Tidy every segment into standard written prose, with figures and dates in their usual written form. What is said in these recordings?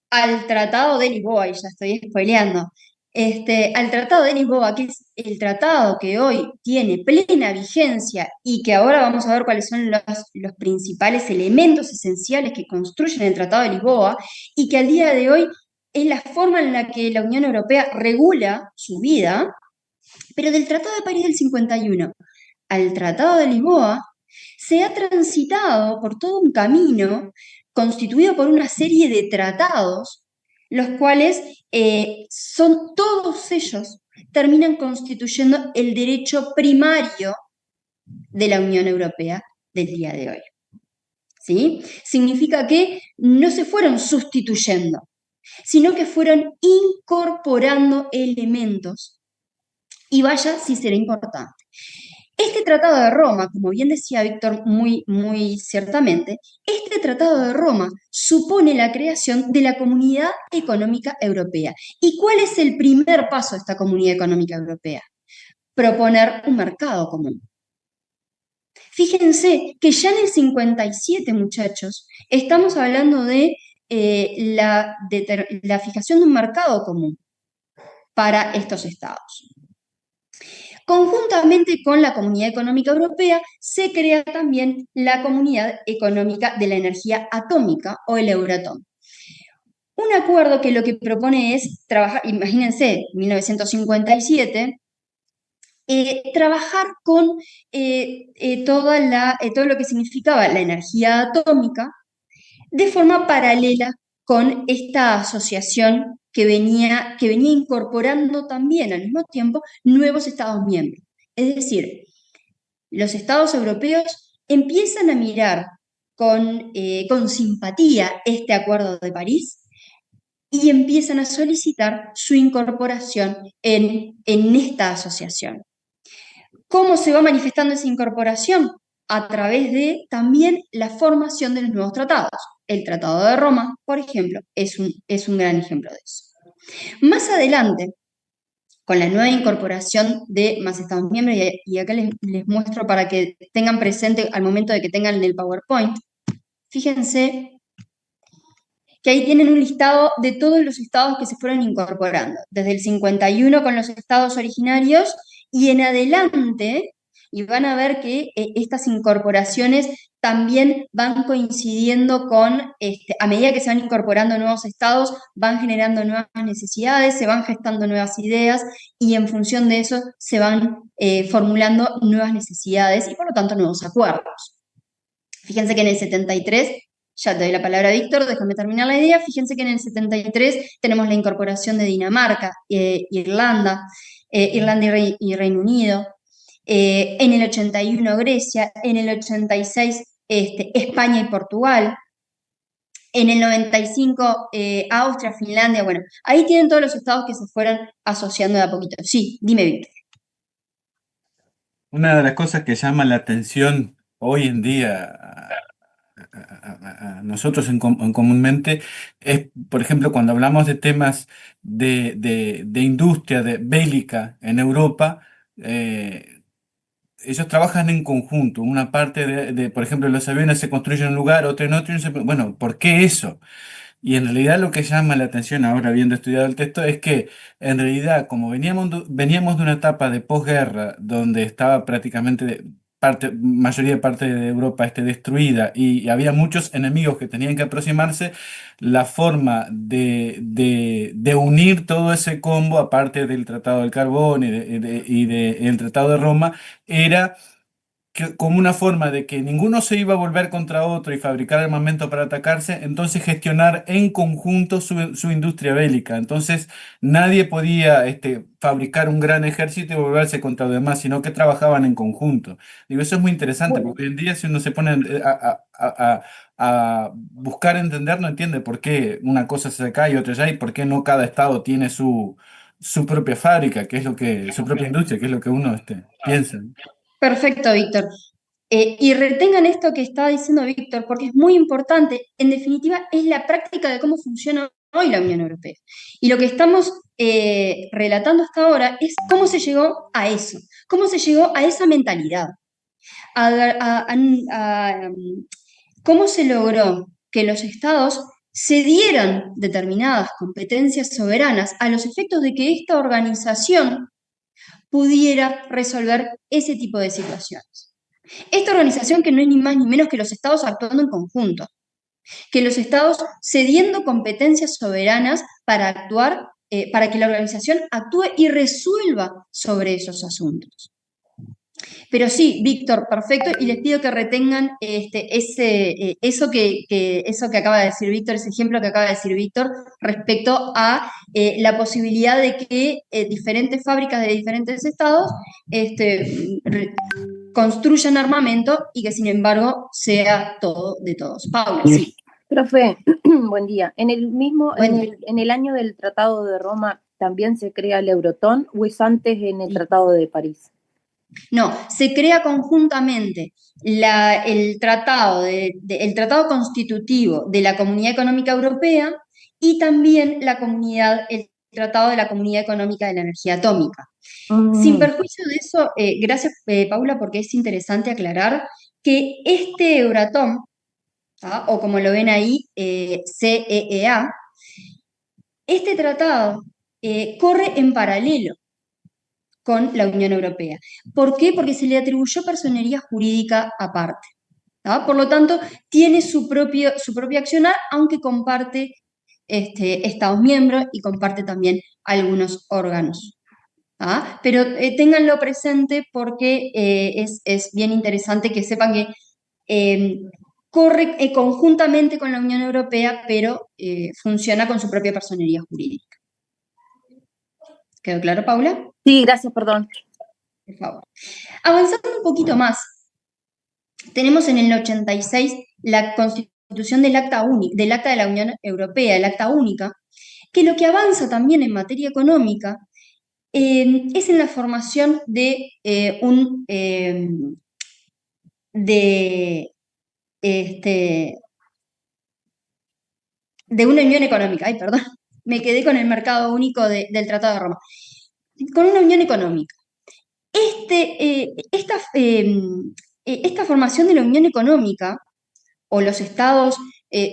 al Tratado de Lisboa, y ya estoy spoileando, al Tratado de Lisboa, que es el tratado que hoy tiene plena vigencia y que ahora vamos a ver cuáles son los principales elementos esenciales que construyen el Tratado de Lisboa y que al día de hoy es la forma en la que la Unión Europea regula su vida, pero del Tratado de París del 51 al Tratado de Lisboa se ha transitado por todo un camino constituido por una serie de tratados, los cuales son todos ellos, terminan constituyendo el derecho primario de la Unión Europea del día de hoy. ¿Sí? Significa que no se fueron sustituyendo, sino que fueron incorporando elementos. Y vaya si será importante. Este Tratado de Roma, como bien decía Víctor muy ciertamente, este Tratado de Roma supone la creación de la Comunidad Económica Europea. ¿Y cuál es el primer paso de esta Comunidad Económica Europea? Proponer un mercado común. Fíjense que ya en el 57, muchachos, estamos hablando de la fijación de un mercado común para estos estados. Conjuntamente con la Comunidad Económica Europea se crea también la Comunidad Económica de la Energía Atómica o el Euratom. Un acuerdo que lo que propone es trabajar, imagínense, 1957, trabajar con todo lo que significaba la energía atómica de forma paralela con esta asociación que venía incorporando también al mismo tiempo nuevos Estados miembros. Es decir, los Estados europeos empiezan a mirar con simpatía este Acuerdo de París y empiezan a solicitar su incorporación en esta asociación. ¿Cómo se va manifestando esa incorporación? A través de también la formación de los nuevos tratados. El Tratado de Roma, por ejemplo, es un gran ejemplo de eso. Más adelante, con la nueva incorporación de más Estados miembros, y acá les muestro para que tengan presente al momento de que tengan en el PowerPoint, fíjense que ahí tienen un listado de todos los estados que se fueron incorporando, desde el 51 con los estados originarios y en adelante, y van a ver que estas incorporaciones también van coincidiendo a medida que se van incorporando nuevos estados, van generando nuevas necesidades, se van gestando nuevas ideas y en función de eso se van formulando nuevas necesidades y por lo tanto nuevos acuerdos. Fíjense que en el 73, ya te doy la palabra a Víctor, déjame terminar la idea, fíjense que en el 73 tenemos la incorporación de Dinamarca, Irlanda y Reino Unido, en el 81 Grecia, en el 86 España y Portugal, en el 95 Austria, Finlandia, bueno, ahí tienen todos los estados que se fueron asociando de a poquito. Sí, dime Víctor. Una de las cosas que llama la atención hoy en día a nosotros comúnmente es, por ejemplo, cuando hablamos de temas de industria bélica en Europa, eh, ellos trabajan en conjunto. Una parte por ejemplo, los aviones se construyen en un lugar, otro en otro. Bueno, ¿por qué eso? Y en realidad lo que llama la atención ahora, habiendo estudiado el texto, es que en realidad, como veníamos de una etapa de posguerra donde estaba prácticamente mayoría parte de Europa destruida y había muchos enemigos que tenían que aproximarse, la forma de unir todo ese combo, aparte del Tratado del Carbón y el Tratado de Roma, era como una forma de que ninguno se iba a volver contra otro y fabricar armamento para atacarse, entonces gestionar en conjunto su industria bélica. Entonces nadie podía fabricar un gran ejército y volverse contra los demás, sino que trabajaban en conjunto. Digo, eso es muy interesante, Bueno, porque hoy en día si uno se pone a buscar entender, no entiende por qué una cosa se acá y otra allá y por qué no cada estado tiene su propia fábrica, su propia industria, que es lo que uno piensa. perfecto, Víctor. Y retengan esto que estaba diciendo Víctor, porque es muy importante. En definitiva, es la práctica de cómo funciona hoy la Unión Europea. Y lo que estamos relatando hasta ahora es cómo se llegó a eso, cómo se llegó a esa mentalidad, a- a- a- a- cómo se logró que los estados se dieran determinadas competencias soberanas a los efectos de que esta organización pudiera resolver ese tipo de situaciones. Esta organización que no es ni más ni menos que los estados actuando en conjunto, que los estados cediendo competencias soberanas para actuar, para que la organización actúe y resuelva sobre esos asuntos. Pero sí, Víctor, perfecto, y les pido que retengan eso que acaba de decir Víctor, ese ejemplo que acaba de decir Víctor, respecto a la posibilidad de que diferentes fábricas de diferentes estados construyan armamento y que sin embargo sea todo de todos. Paula, sí. Profe, buen día. Buen día. En el año del Tratado de Roma también se crea el Eurotón, o es antes en el Tratado de París. No, se crea conjuntamente el tratado constitutivo de la Comunidad Económica Europea y también el Tratado de la Comunidad Económica de la Energía Atómica. Sin perjuicio de eso, gracias Paula, porque es interesante aclarar que este Euratom, o como lo ven ahí, CEEA, este tratado corre en paralelo con la Unión Europea. ¿Por qué? Porque se le atribuyó personería jurídica aparte. Por lo tanto, tiene su propio accionar, aunque comparte Estados miembros y comparte también algunos órganos. Pero ténganlo presente porque es bien interesante que sepan que corre conjuntamente con la Unión Europea, pero funciona con su propia personería jurídica. ¿Quedó claro, Paula? Sí, gracias, perdón. Por favor. Avanzando un poquito más, tenemos en el 86 la constitución del Acta de la Unión Europea, el Acta Única, que lo que avanza también en materia económica es en la formación de una unión económica. Ay, perdón, me quedé con el mercado único del Tratado de Roma. Con una unión económica. Esta formación de la unión económica, o los estados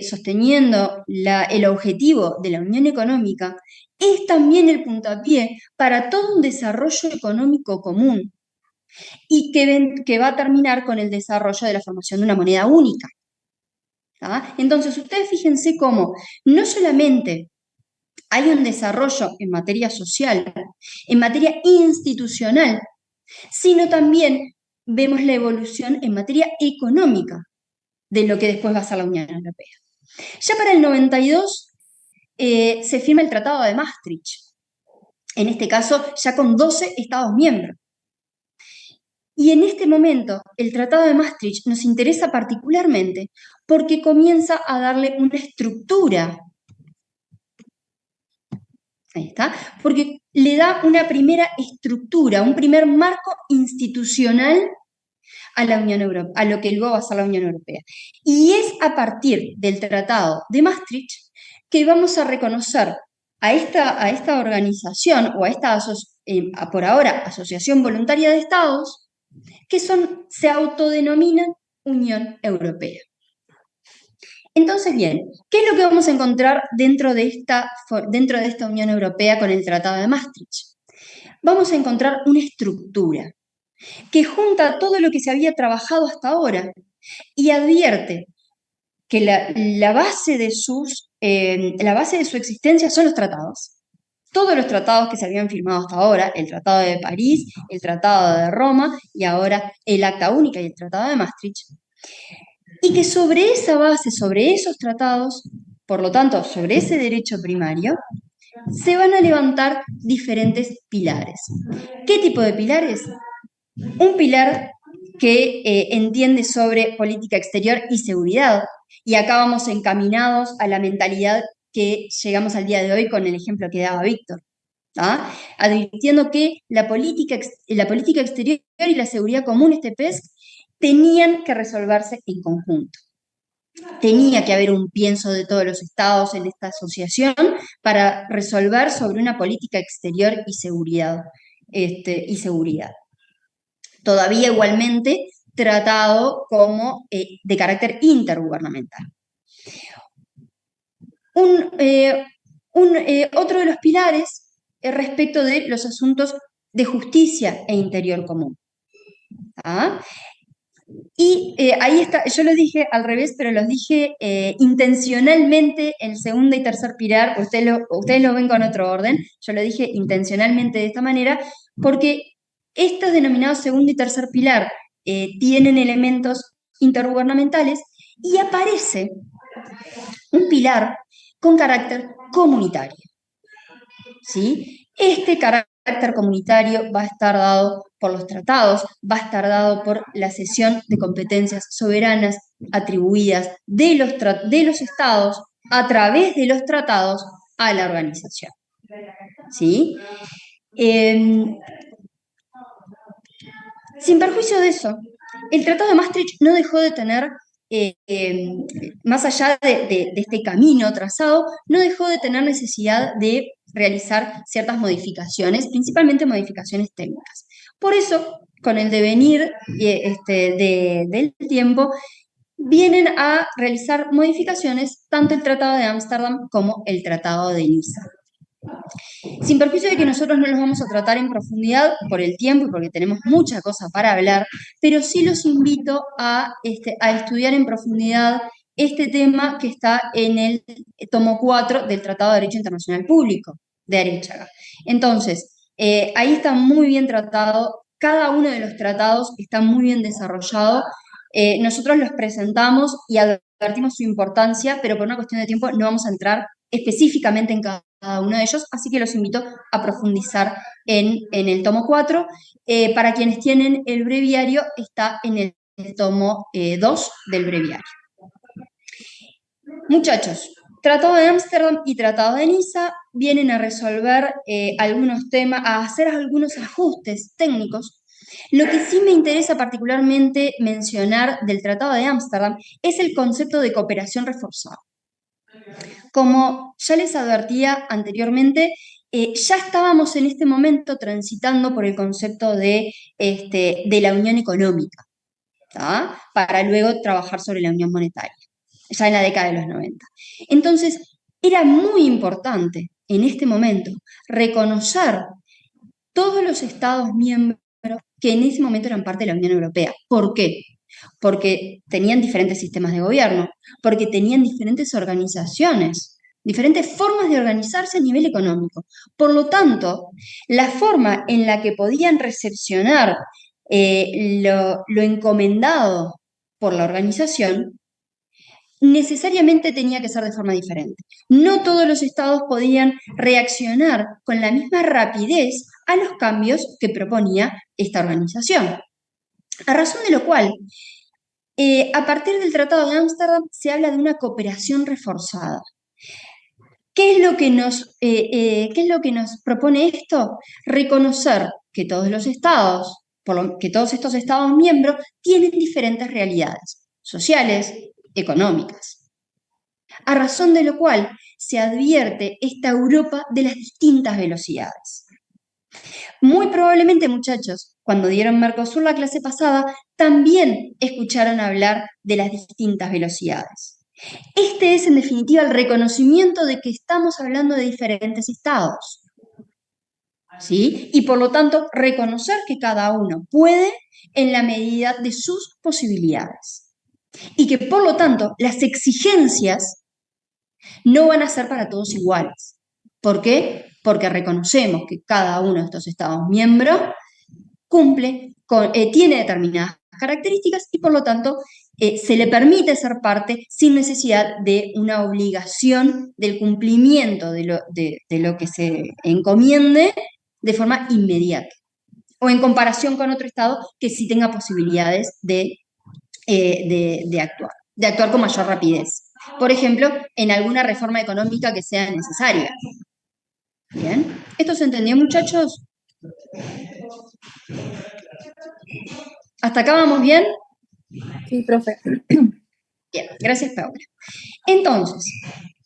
sosteniendo el objetivo de la unión económica, es también el puntapié para todo un desarrollo económico común y que va a terminar con el desarrollo de la formación de una moneda única. Entonces, ustedes fíjense cómo no solamente hay un desarrollo en materia social, en materia institucional, sino también vemos la evolución en materia económica de lo que después va a ser la Unión Europea. Ya para el 92 se firma el Tratado de Maastricht, en este caso ya con 12 Estados miembros. Y en este momento el Tratado de Maastricht nos interesa particularmente porque comienza a darle una estructura. Ahí está, porque le da una primera estructura, un primer marco institucional a la Unión Europea, a lo que luego va a ser la Unión Europea. Y es a partir del Tratado de Maastricht que vamos a reconocer a esta organización o a esta, por ahora, Asociación Voluntaria de Estados, que se autodenominan Unión Europea. Entonces, bien, ¿qué es lo que vamos a encontrar dentro de esta Unión Europea con el Tratado de Maastricht? Vamos a encontrar una estructura que junta todo lo que se había trabajado hasta ahora y advierte que la base de su existencia son los tratados. Todos los tratados que se habían firmado hasta ahora, el Tratado de París, el Tratado de Roma y ahora el Acta Única y el Tratado de Maastricht. Y que sobre esa base, sobre esos tratados, por lo tanto, sobre ese derecho primario, se van a levantar diferentes pilares. ¿Qué tipo de pilares? Un pilar que entiende sobre política exterior y seguridad. Y acá vamos encaminados a la mentalidad que llegamos al día de hoy con el ejemplo que daba Víctor. Advirtiendo que la política exterior y la seguridad común, este PES, tenían que resolverse en conjunto. Tenía que haber un pienso de todos los estados en esta asociación para resolver sobre una política exterior y seguridad. Todavía igualmente tratado como de carácter intergubernamental. Otro de los pilares es respecto de los asuntos de justicia e interior común. ¿Ah? Y ahí está, yo lo dije al revés, pero los dije intencionalmente el segundo y tercer pilar, ustedes lo ven con otro orden, yo lo dije intencionalmente de esta manera, porque estos denominados segundo y tercer pilar tienen elementos intergubernamentales y aparece un pilar con carácter comunitario. ¿Sí? Este carácter comunitario va a estar dado por los tratados, va a estar dado por la cesión de competencias soberanas atribuidas de los estados a través de los tratados a la organización. ¿Sí? Sin perjuicio de eso, el Tratado de Maastricht no dejó de tener, más allá de este camino trazado, no dejó de tener necesidad de realizar ciertas modificaciones, principalmente modificaciones técnicas. Por eso, con el devenir del tiempo, vienen a realizar modificaciones tanto el Tratado de Ámsterdam como el Tratado de Niza. Sin perjuicio de que nosotros no los vamos a tratar en profundidad por el tiempo y porque tenemos mucha cosa para hablar, pero sí los invito a estudiar en profundidad este tema que está en el tomo 4 del Tratado de Derecho Internacional Público de Arechaga. Entonces, ahí está muy bien tratado, cada uno de los tratados está muy bien desarrollado. Nosotros los presentamos y advertimos su importancia, pero por una cuestión de tiempo no vamos a entrar específicamente en cada uno de ellos, así que los invito a profundizar en el tomo 4. Para quienes tienen el breviario, está en el tomo 2 del breviario. Muchachos, Tratado de Ámsterdam y Tratado de Niza vienen a resolver algunos temas, a hacer algunos ajustes técnicos. Lo que sí me interesa particularmente mencionar del Tratado de Ámsterdam es el concepto de cooperación reforzada. Como ya les advertía anteriormente, ya estábamos en este momento transitando por el concepto de la unión económica, ¿tá? Para luego trabajar sobre la unión monetaria, ya en la década de los 90. Entonces, era muy importante en este momento reconocer todos los Estados miembros que en ese momento eran parte de la Unión Europea. ¿Por qué? Porque tenían diferentes sistemas de gobierno, porque tenían diferentes organizaciones, diferentes formas de organizarse a nivel económico. Por lo tanto, la forma en la que podían recepcionar lo encomendado por la organización necesariamente tenía que ser de forma diferente. No todos los estados podían reaccionar con la misma rapidez a los cambios que proponía esta organización. A razón de lo cual, a partir del Tratado de Ámsterdam se habla de una cooperación reforzada. ¿Qué es lo que nos propone esto? Reconocer que todos los estados, que todos estos estados miembros tienen diferentes realidades sociales, económicas. A razón de lo cual se advierte esta Europa de las distintas velocidades. Muy probablemente, muchachos, cuando dieron Mercosur la clase pasada, también escucharon hablar de las distintas velocidades. Este es, en definitiva, el reconocimiento de que estamos hablando de diferentes estados, ¿sí? Y por lo tanto, reconocer que cada uno puede en la medida de sus posibilidades. Y que, por lo tanto, las exigencias no van a ser para todos iguales. ¿Por qué? Porque reconocemos que cada uno de estos estados miembros tiene determinadas características y por lo tanto se le permite ser parte sin necesidad de una obligación del cumplimiento de lo que se encomiende de forma inmediata o en comparación con otro estado que sí tenga posibilidades de actuar con mayor rapidez. Por ejemplo, en alguna reforma económica que sea necesaria. ¿Bien? ¿Esto se entendió, muchachos? ¿Hasta acá vamos bien? Sí, profe. Bien, gracias, Paula. Entonces,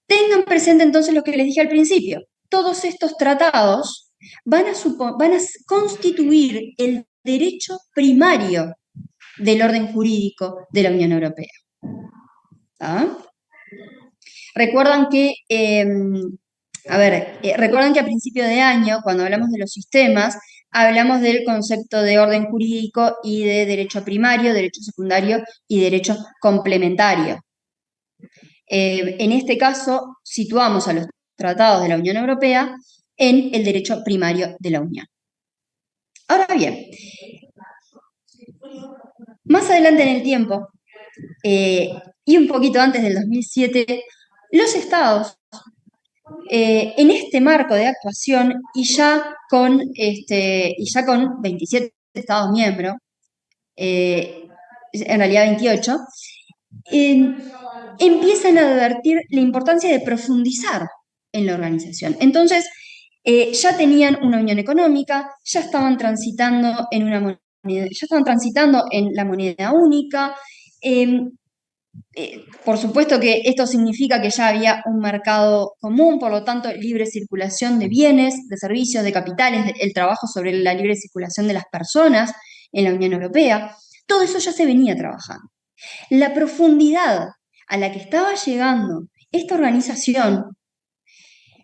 tengan presente entonces lo que les dije al principio. Todos estos tratados van a constituir el derecho primario del orden jurídico de la Unión Europea. ¿Ah? Recuerdan que, recuerdan que a principio de año, cuando hablamos de los sistemas, hablamos del concepto de orden jurídico y de derecho primario, derecho secundario y derecho complementario. En este caso, situamos a los tratados de la Unión Europea en el derecho primario de la Unión. Ahora bien, más adelante en el tiempo, y un poquito antes del 2007, los estados, en este marco de actuación y ya con 27 estados miembros, en realidad 28, empiezan a advertir la importancia de profundizar en la organización. Entonces, ya tenían una unión económica, ya estaban transitando en la moneda única. Por supuesto que esto significa que ya había un mercado común, por lo tanto, libre circulación de bienes, de servicios, de capitales, el trabajo sobre la libre circulación de las personas en la Unión Europea. Todo eso ya se venía trabajando. La profundidad a la que estaba llegando esta organización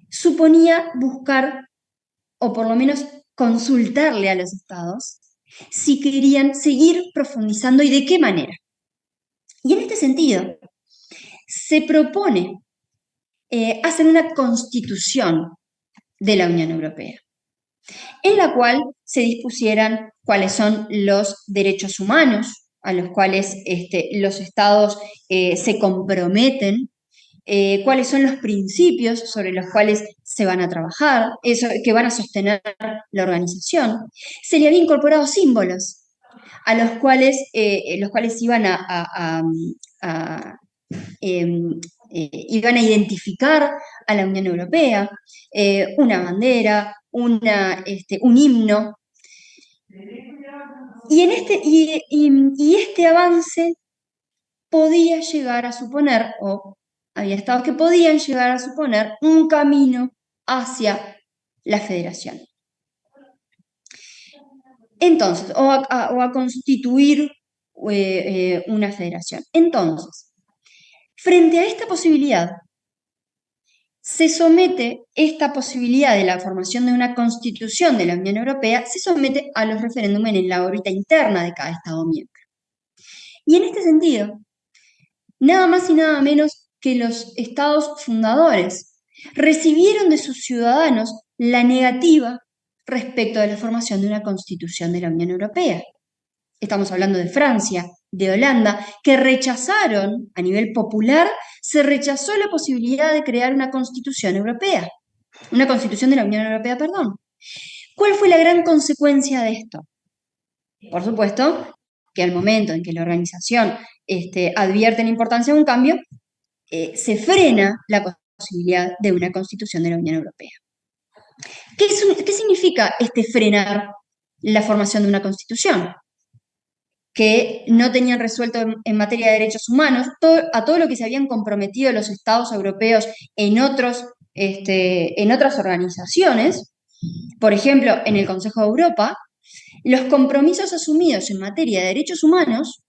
suponía buscar, o por lo menos consultarle a los estados, si querían seguir profundizando y de qué manera. Y en este sentido, se propone hacer una constitución de la Unión Europea, en la cual se dispusieran cuáles son los derechos humanos a los cuales los estados se comprometen, cuáles son los principios sobre los cuales se van a trabajar, que van a sostener la organización. Se le había incorporado símbolos a los cuales iban iban a identificar a la Unión Europea, una bandera, un himno. Y este avance podía llegar a suponer, o había estados que podían llegar a suponer, un camino hacia la federación. Entonces, o a constituir una federación. Entonces, frente a esta posibilidad, se somete esta posibilidad de la formación de una constitución de la Unión Europea, se somete a los referéndums en la órbita interna de cada Estado miembro. Y en este sentido, nada más y nada menos que los estados fundadores recibieron de sus ciudadanos la negativa respecto de la formación de una constitución de la Unión Europea. Estamos hablando de Francia, de Holanda, que rechazaron, a nivel popular, se rechazó la posibilidad de crear una constitución europea, una constitución de la Unión Europea, perdón. ¿Cuál fue la gran consecuencia de esto? Por supuesto que al momento en que la organización advierte la importancia de un cambio, se frena la posibilidad de una constitución de la Unión Europea. ¿Qué significa frenar la formación de una constitución? Que no tenían resuelto en materia de derechos humanos, a todo lo que se habían comprometido los estados europeos en otras organizaciones, por ejemplo, en el Consejo de Europa, los compromisos asumidos en materia de derechos humanos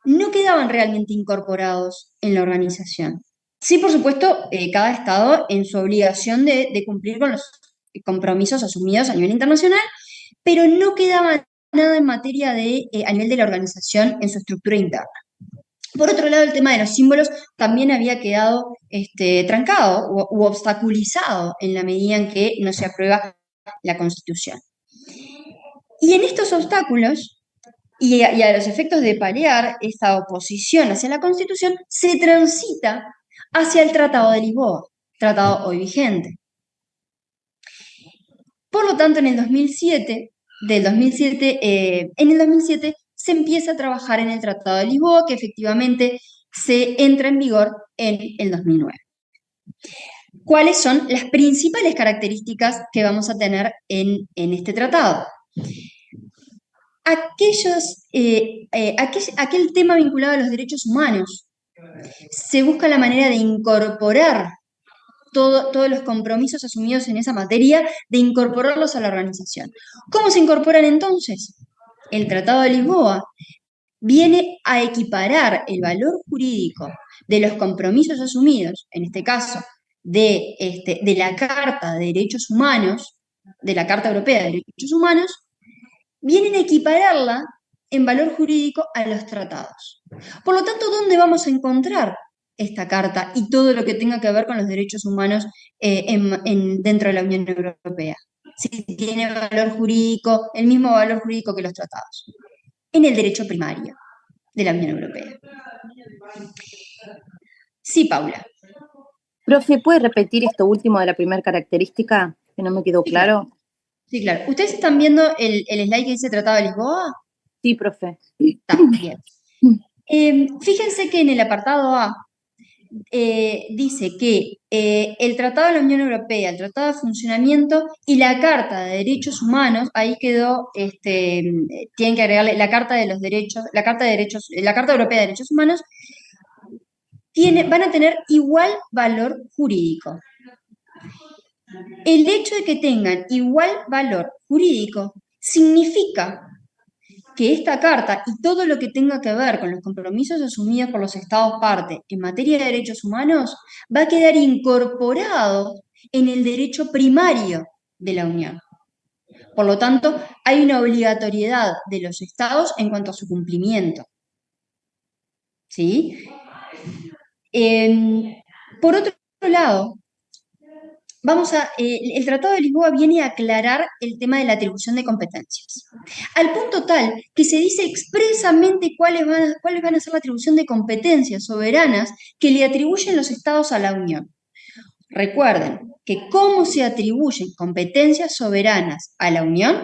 no quedaban realmente incorporados en la organización. Sí, por supuesto, cada estado en su obligación de cumplir con los compromisos asumidos a nivel internacional, pero no quedaba nada en materia a nivel de la organización en su estructura interna. Por otro lado, el tema de los símbolos también había quedado trancado u obstaculizado en la medida en que no se aprueba la Constitución. Y en estos obstáculos, y a los efectos de paliar esta oposición hacia la Constitución, se transita hacia el Tratado de Lisboa, tratado hoy vigente. Por lo tanto, en el 2007 se empieza a trabajar en el Tratado de Lisboa, que efectivamente se entra en vigor en el 2009. ¿Cuáles son las principales características que vamos a tener en este tratado? Aquel tema vinculado a los derechos humanos. Se busca la manera de incorporar todos los compromisos asumidos en esa materia, de incorporarlos a la organización. ¿Cómo se incorporan entonces? El Tratado de Lisboa viene a equiparar el valor jurídico de los compromisos asumidos, en este caso de la Carta de Derechos Humanos, de la Carta Europea de Derechos Humanos, vienen a equipararla en valor jurídico a los tratados. Por lo tanto, ¿dónde vamos a encontrar esta carta y todo lo que tenga que ver con los derechos humanos dentro de la Unión Europea? Si tiene valor jurídico, el mismo valor jurídico que los tratados. En el derecho primario de la Unión Europea. Sí, Paula. Profe, ¿puede repetir esto último de la primera característica? Que no me quedó Sí, claro. claro. Sí, claro. ¿Ustedes están viendo el slide que dice Tratado de Lisboa? Sí, profe. Está bien. Fíjense que en el apartado A dice que el Tratado de la Unión Europea, el Tratado de Funcionamiento y la Carta de Derechos Humanos, ahí quedó, tienen que agregarle la Carta de los Derechos, la Carta Europea de Derechos Humanos, van a tener igual valor jurídico. El hecho de que tengan igual valor jurídico significa que esta carta y todo lo que tenga que ver con los compromisos asumidos por los Estados partes en materia de derechos humanos va a quedar incorporado en el derecho primario de la Unión. Por lo tanto, hay una obligatoriedad de los Estados en cuanto a su cumplimiento. ¿Sí? Por otro lado, el Tratado de Lisboa viene a aclarar el tema de la atribución de competencias, al punto tal que se dice expresamente cuáles van a ser la atribución de competencias soberanas que le atribuyen los Estados a la Unión. Recuerden que cómo se atribuyen competencias soberanas a la Unión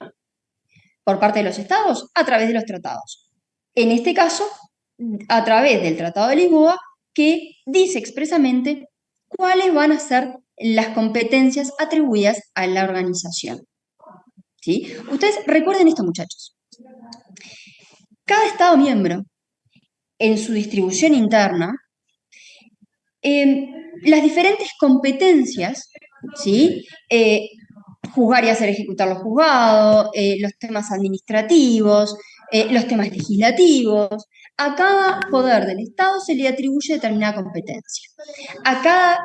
por parte de los Estados a través de los tratados. En este caso, a través del Tratado de Lisboa, que dice expresamente cuáles van a ser las competencias atribuidas a la organización. ¿Sí? Ustedes recuerden esto, muchachos. Cada Estado miembro, en su distribución interna, las diferentes competencias, ¿sí? Juzgar y hacer ejecutar los juzgados, los temas administrativos, los temas legislativos. A cada poder del Estado se le atribuye determinada competencia. A cada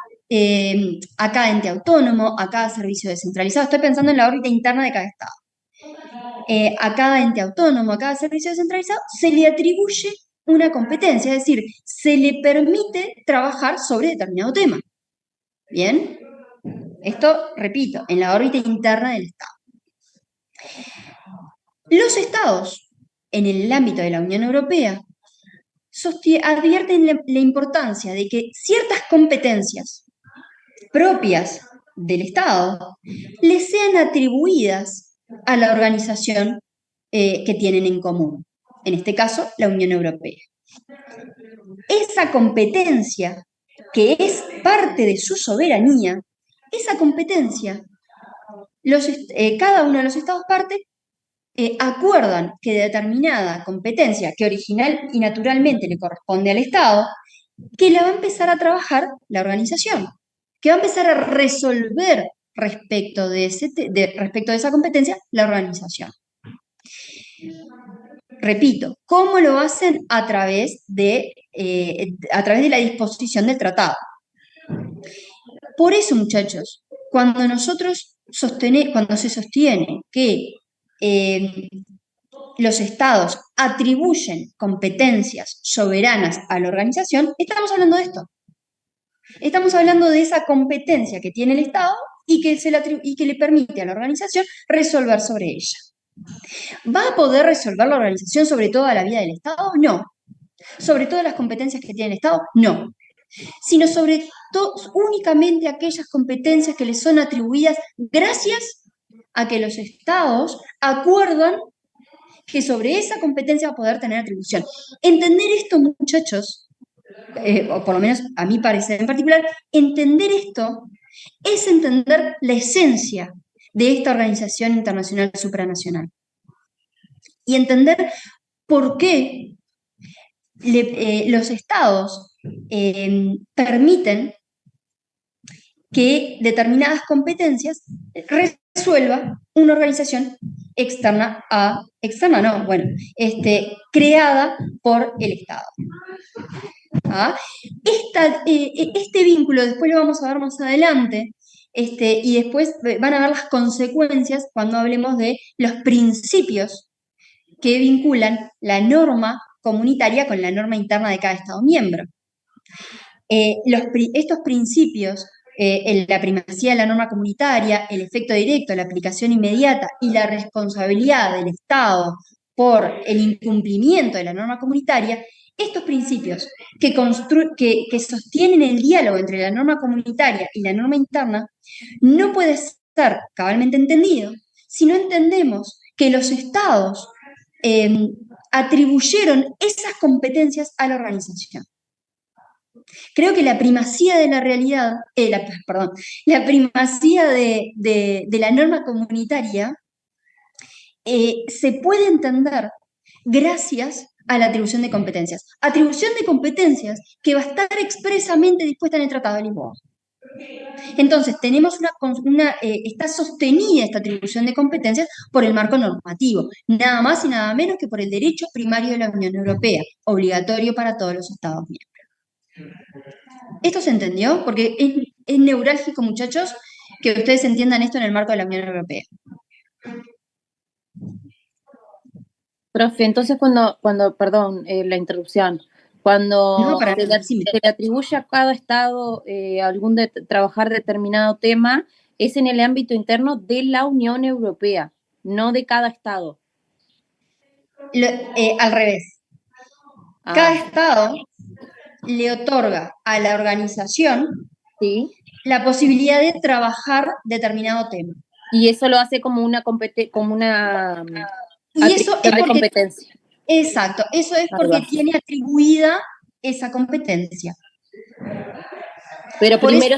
ente autónomo, a cada servicio descentralizado, estoy pensando en la órbita interna de cada Estado. A cada ente autónomo, a cada servicio descentralizado, se le atribuye una competencia, es decir, se le permite trabajar sobre determinado tema. ¿Bien? Esto, repito, en la órbita interna del Estado. Los Estados, en el ámbito de la Unión Europea, advierten la importancia de que ciertas competencias propias del Estado les sean atribuidas a la organización que tienen en común, en este caso, la Unión Europea. Esa competencia, que es parte de su soberanía, esa competencia, cada uno de los Estados partes acuerdan que determinada competencia que original y naturalmente le corresponde al Estado, que la va a empezar a trabajar la organización, que va a empezar a resolver respecto de esa competencia la organización. Repito, ¿cómo lo hacen? A través de la disposición del tratado. Por eso, muchachos, cuando se sostiene que los Estados atribuyen competencias soberanas a la organización, estamos hablando de esto. Estamos hablando de esa competencia que tiene el Estado y que le permite a la organización resolver sobre ella. ¿Va a poder resolver la organización sobre toda la vida del Estado? No. ¿Sobre todas las competencias que tiene el Estado? No. Sino sobre únicamente aquellas competencias que le son atribuidas gracias a que los Estados acuerdan que sobre esa competencia va a poder tener atribución. Entender esto, muchachos, o por lo menos a mi parecer en particular, entender esto es entender la esencia de esta organización internacional supranacional. Y entender por qué los Estados permiten que determinadas competencias resuelva una organización creada por el Estado. ¿Ah? Este vínculo, después lo vamos a ver más adelante, y después van a ver las consecuencias cuando hablemos de los principios que vinculan la norma comunitaria con la norma interna de cada Estado miembro. Estos principios, la primacía de la norma comunitaria, el efecto directo, la aplicación inmediata y la responsabilidad del Estado por el incumplimiento de la norma comunitaria, estos principios que sostienen el diálogo entre la norma comunitaria y la norma interna, no puede ser cabalmente entendido si no entendemos que los Estados atribuyeron esas competencias a la organización. Creo que la primacía de la realidad, la primacía de la norma comunitaria se puede entender gracias a la atribución de competencias. Atribución de competencias que va a estar expresamente dispuesta en el Tratado de Lisboa. Entonces, tenemos está sostenida esta atribución de competencias por el marco normativo, nada más y nada menos que por el derecho primario de la Unión Europea, obligatorio para todos los Estados miembros. ¿Esto se entendió? Porque es neurálgico, muchachos, que ustedes entiendan esto en el marco de la Unión Europea. Profe, entonces perdón, la interrupción, cuando se le atribuye a cada Estado trabajar determinado tema, es en el ámbito interno de la Unión Europea, no de cada Estado. Al revés. Cada Estado le otorga a la organización la posibilidad de trabajar determinado tema. Y eso lo hace como una competencia. Y eso es porque, competencia. Exacto, eso es porque tiene atribuida esa competencia. Pero primero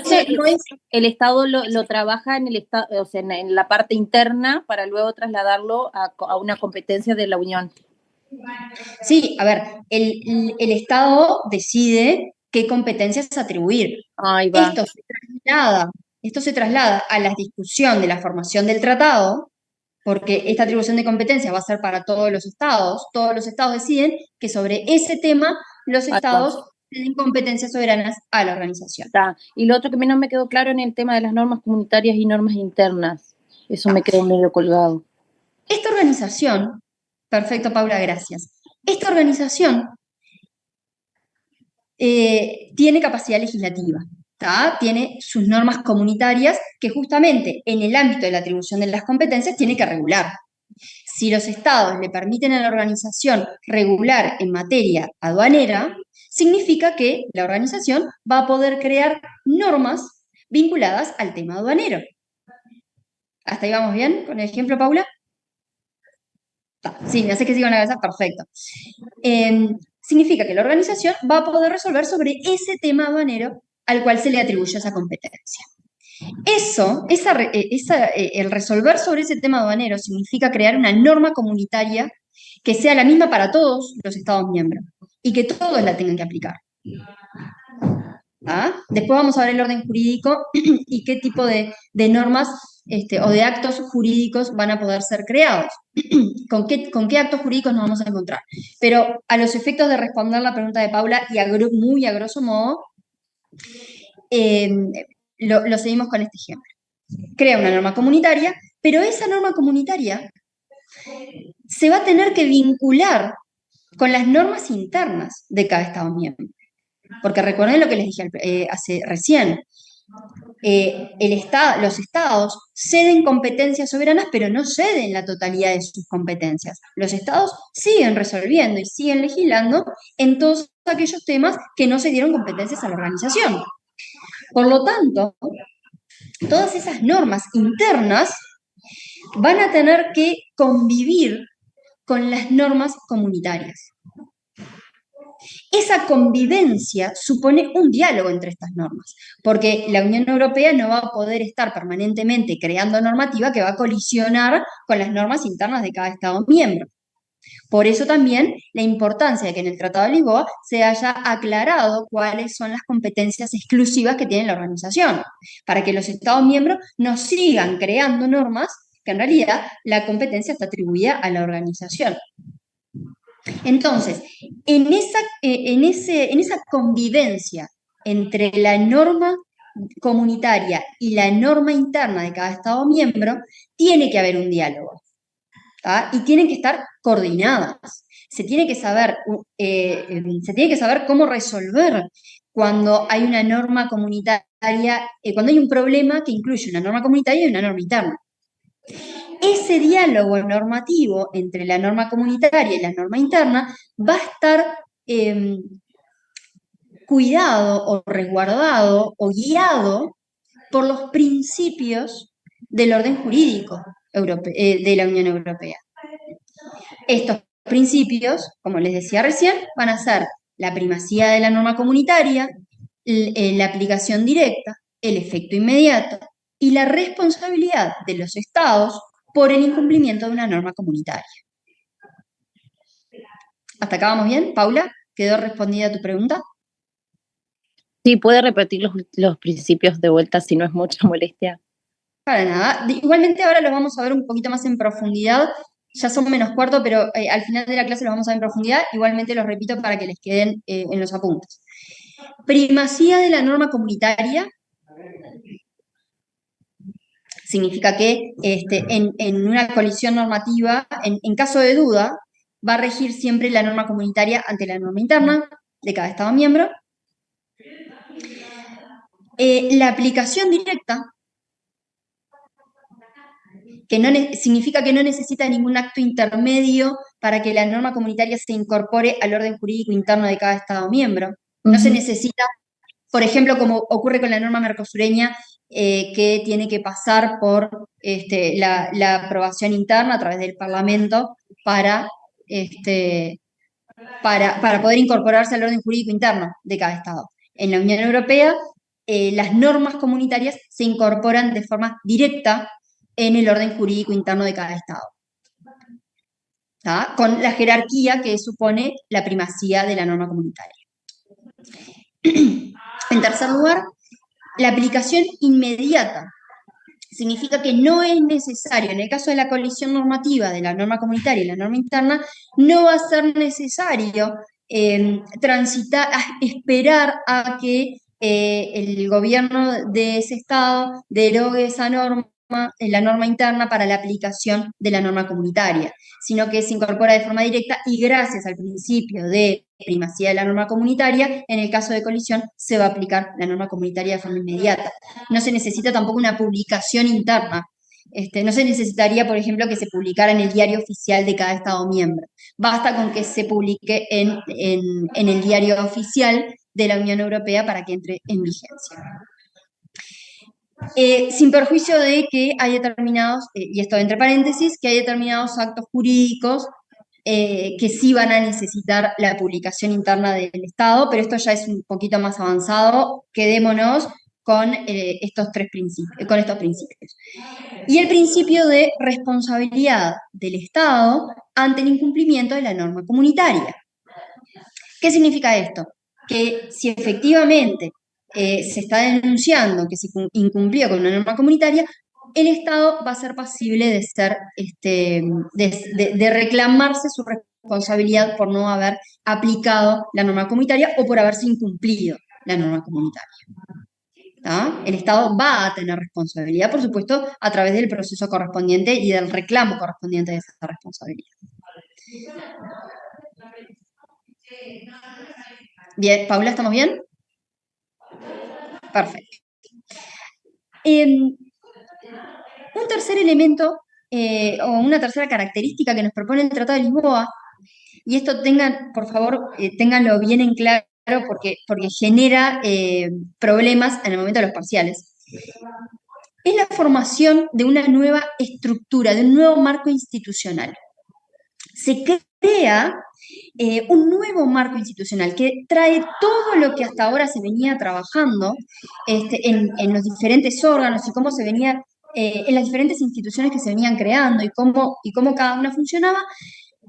el Estado lo trabaja en el Estado, o sea, en la parte interna para luego trasladarlo a una competencia de la Unión. Sí, a ver, el Estado decide qué competencias atribuir. Ahí va. Esto se traslada a la discusión de la formación del tratado, porque esta atribución de competencia va a ser para todos los Estados deciden que sobre ese tema los Estados tienen competencias soberanas a la organización. Y lo otro que a mí no me quedó claro en el tema de las normas comunitarias y normas internas, eso me quedó medio colgado. Esta organización, perfecto Paula, gracias, esta organización tiene capacidad legislativa. Tiene sus normas comunitarias que justamente en el ámbito de la atribución de las competencias tiene que regular. Si los Estados le permiten a la organización regular en materia aduanera, significa que la organización va a poder crear normas vinculadas al tema aduanero. ¿Hasta ahí vamos bien con el ejemplo, Paula? Sí, me hace que siga en la cabeza, perfecto. Significa que la organización va a poder resolver sobre ese tema aduanero al cual se le atribuye esa competencia. El resolver sobre ese tema aduanero significa crear una norma comunitaria que sea la misma para todos los Estados miembros y que todos la tengan que aplicar. Después vamos a ver el orden jurídico y qué tipo de normas o de actos jurídicos van a poder ser creados. ¿Con qué actos jurídicos nos vamos a encontrar? Pero a los efectos de responder la pregunta de Paula y muy a grosso modo, lo seguimos con este ejemplo. Crea una norma comunitaria, pero esa norma comunitaria se va a tener que vincular con las normas internas de cada Estado miembro. Porque recuerden lo que les dije recién. Los Estados ceden competencias soberanas, pero no ceden la totalidad de sus competencias. Los Estados siguen resolviendo y siguen legislando en todos aquellos temas que no se dieron competencias a la organización. Por lo tanto, todas esas normas internas van a tener que convivir con las normas comunitarias. Esa convivencia supone un diálogo entre estas normas, porque la Unión Europea no va a poder estar permanentemente creando normativa que va a colisionar con las normas internas de cada Estado miembro. Por eso también la importancia de que en el Tratado de Lisboa se haya aclarado cuáles son las competencias exclusivas que tiene la organización, para que los Estados miembros no sigan creando normas que en realidad la competencia está atribuida a la organización. Entonces, en esa convivencia entre la norma comunitaria y la norma interna de cada Estado miembro, tiene que haber un diálogo, ¿tá? Y tienen que estar coordinadas. Se tiene que saber cómo resolver cuando hay una norma comunitaria, cuando hay un problema que incluye una norma comunitaria y una norma interna. Ese diálogo normativo entre la norma comunitaria y la norma interna va a estar cuidado o resguardado o guiado por los principios del orden jurídico de la Unión Europea. Estos principios, como les decía recién, van a ser la primacía de la norma comunitaria, la aplicación directa, el efecto inmediato y la responsabilidad de los Estados por el incumplimiento de una norma comunitaria. ¿Hasta acá vamos bien? Paula, ¿quedó respondida tu pregunta? Sí, ¿puede repetir los principios de vuelta si no es mucha molestia? Para nada. Igualmente ahora los vamos a ver un poquito más en profundidad. Ya son -4, pero al final de la clase los vamos a ver en profundidad. Igualmente los repito para que les queden en los apuntes. Primacía de la norma comunitaria significa que en una colisión normativa, en caso de duda, va a regir siempre la norma comunitaria ante la norma interna de cada Estado miembro. La aplicación directa, que significa que no necesita ningún acto intermedio para que la norma comunitaria se incorpore al orden jurídico interno de cada Estado miembro. No se necesita, por ejemplo, como ocurre con la norma mercosureña, que tiene que pasar por la aprobación interna a través del Parlamento para poder incorporarse al orden jurídico interno de cada Estado. En la Unión Europea, las normas comunitarias se incorporan de forma directa en el orden jurídico interno de cada Estado, ¿tá? Con la jerarquía que supone la primacía de la norma comunitaria. En tercer lugar, la aplicación inmediata. Significa que no es necesario, en el caso de la colisión normativa de la norma comunitaria y la norma interna, no va a ser necesario esperar a que el gobierno de ese Estado derogue esa norma, la norma interna para la aplicación de la norma comunitaria, sino que se incorpora de forma directa y gracias al principio de primacía de la norma comunitaria, en el caso de colisión se va a aplicar la norma comunitaria de forma inmediata. No se necesita tampoco una publicación interna. No se necesitaría, por ejemplo, que se publicara en el diario oficial de cada Estado miembro. Basta con que se publique en el diario oficial de la Unión Europea para que entre en vigencia. Sin perjuicio de que hay determinados, y esto entre paréntesis, que hay determinados actos jurídicos que sí van a necesitar la publicación interna del Estado, pero esto ya es un poquito más avanzado. Quedémonos con estos principios. Y el principio de responsabilidad del Estado ante el incumplimiento de la norma comunitaria. ¿Qué significa esto? Que si efectivamente se está denunciando que se incumplió con una norma comunitaria, el Estado va a ser pasible de ser, de reclamarse su responsabilidad por no haber aplicado la norma comunitaria o por haberse incumplido la norma comunitaria. ¿Tá? El Estado va a tener responsabilidad, por supuesto, a través del proceso correspondiente y del reclamo correspondiente de esa responsabilidad. Bien, Paula, ¿estamos bien? Perfecto. Un tercer elemento o una tercera característica que nos propone el Tratado de Lisboa, y esto por favor, ténganlo bien en claro porque genera problemas en el momento de los parciales, es la formación de una nueva estructura, de un nuevo marco institucional. Se crea un nuevo marco institucional que trae todo lo que hasta ahora se venía trabajando en los diferentes órganos y cómo se venía, en las diferentes instituciones que se venían creando y cómo cada una funcionaba.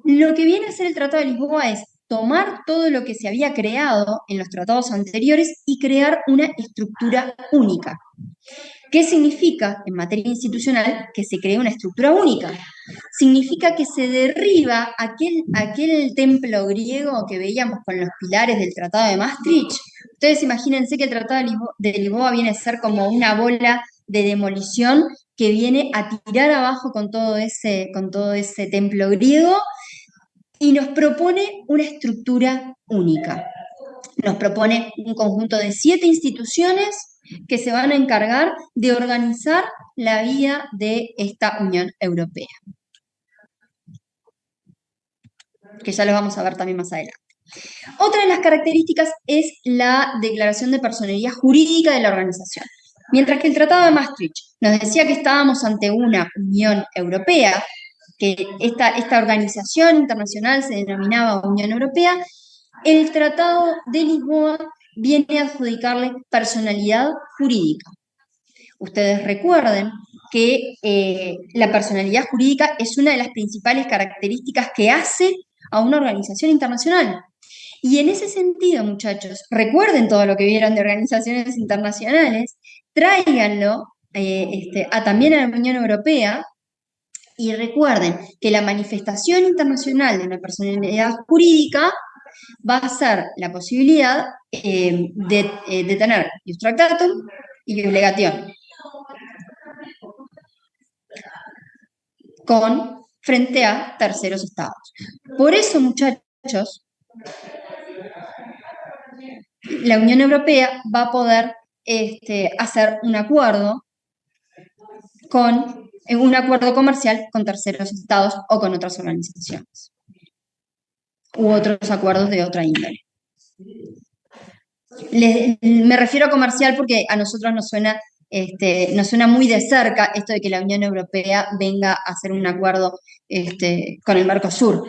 Lo que viene a hacer el Tratado de Lisboa es tomar todo lo que se había creado en los tratados anteriores y crear una estructura única. ¿Qué significa en materia institucional que se cree una estructura única? Significa que se derriba aquel templo griego que veíamos con los pilares del Tratado de Maastricht. Ustedes imagínense que el Tratado de Lisboa viene a ser como una bola de demolición que viene a tirar abajo con todo ese templo griego y nos propone una estructura única. Nos propone un conjunto de 7 instituciones que se van a encargar de organizar la vida de esta Unión Europea, que ya lo vamos a ver también más adelante. Otra de las características es la declaración de personería jurídica de la organización. Mientras que el Tratado de Maastricht nos decía que estábamos ante una Unión Europea, que esta organización internacional se denominaba Unión Europea, el Tratado de Lisboa viene a adjudicarle personalidad jurídica. Ustedes recuerden que la personalidad jurídica es una de las principales características que hace a una organización internacional. Y en ese sentido, muchachos, recuerden todo lo que vieron de organizaciones internacionales, tráiganlo también a la Unión Europea y recuerden que la manifestación internacional de una personalidad jurídica va a ser la posibilidad de tener ius tractatum y ius legatione frente a terceros estados. Por eso, muchachos, la Unión Europea va a poder hacer un acuerdo comercial con terceros estados o con otras organizaciones u otros acuerdos de otra índole. Me refiero a comercial porque a nosotros nos suena muy de cerca esto de que la Unión Europea venga a hacer un acuerdo con el Mercosur.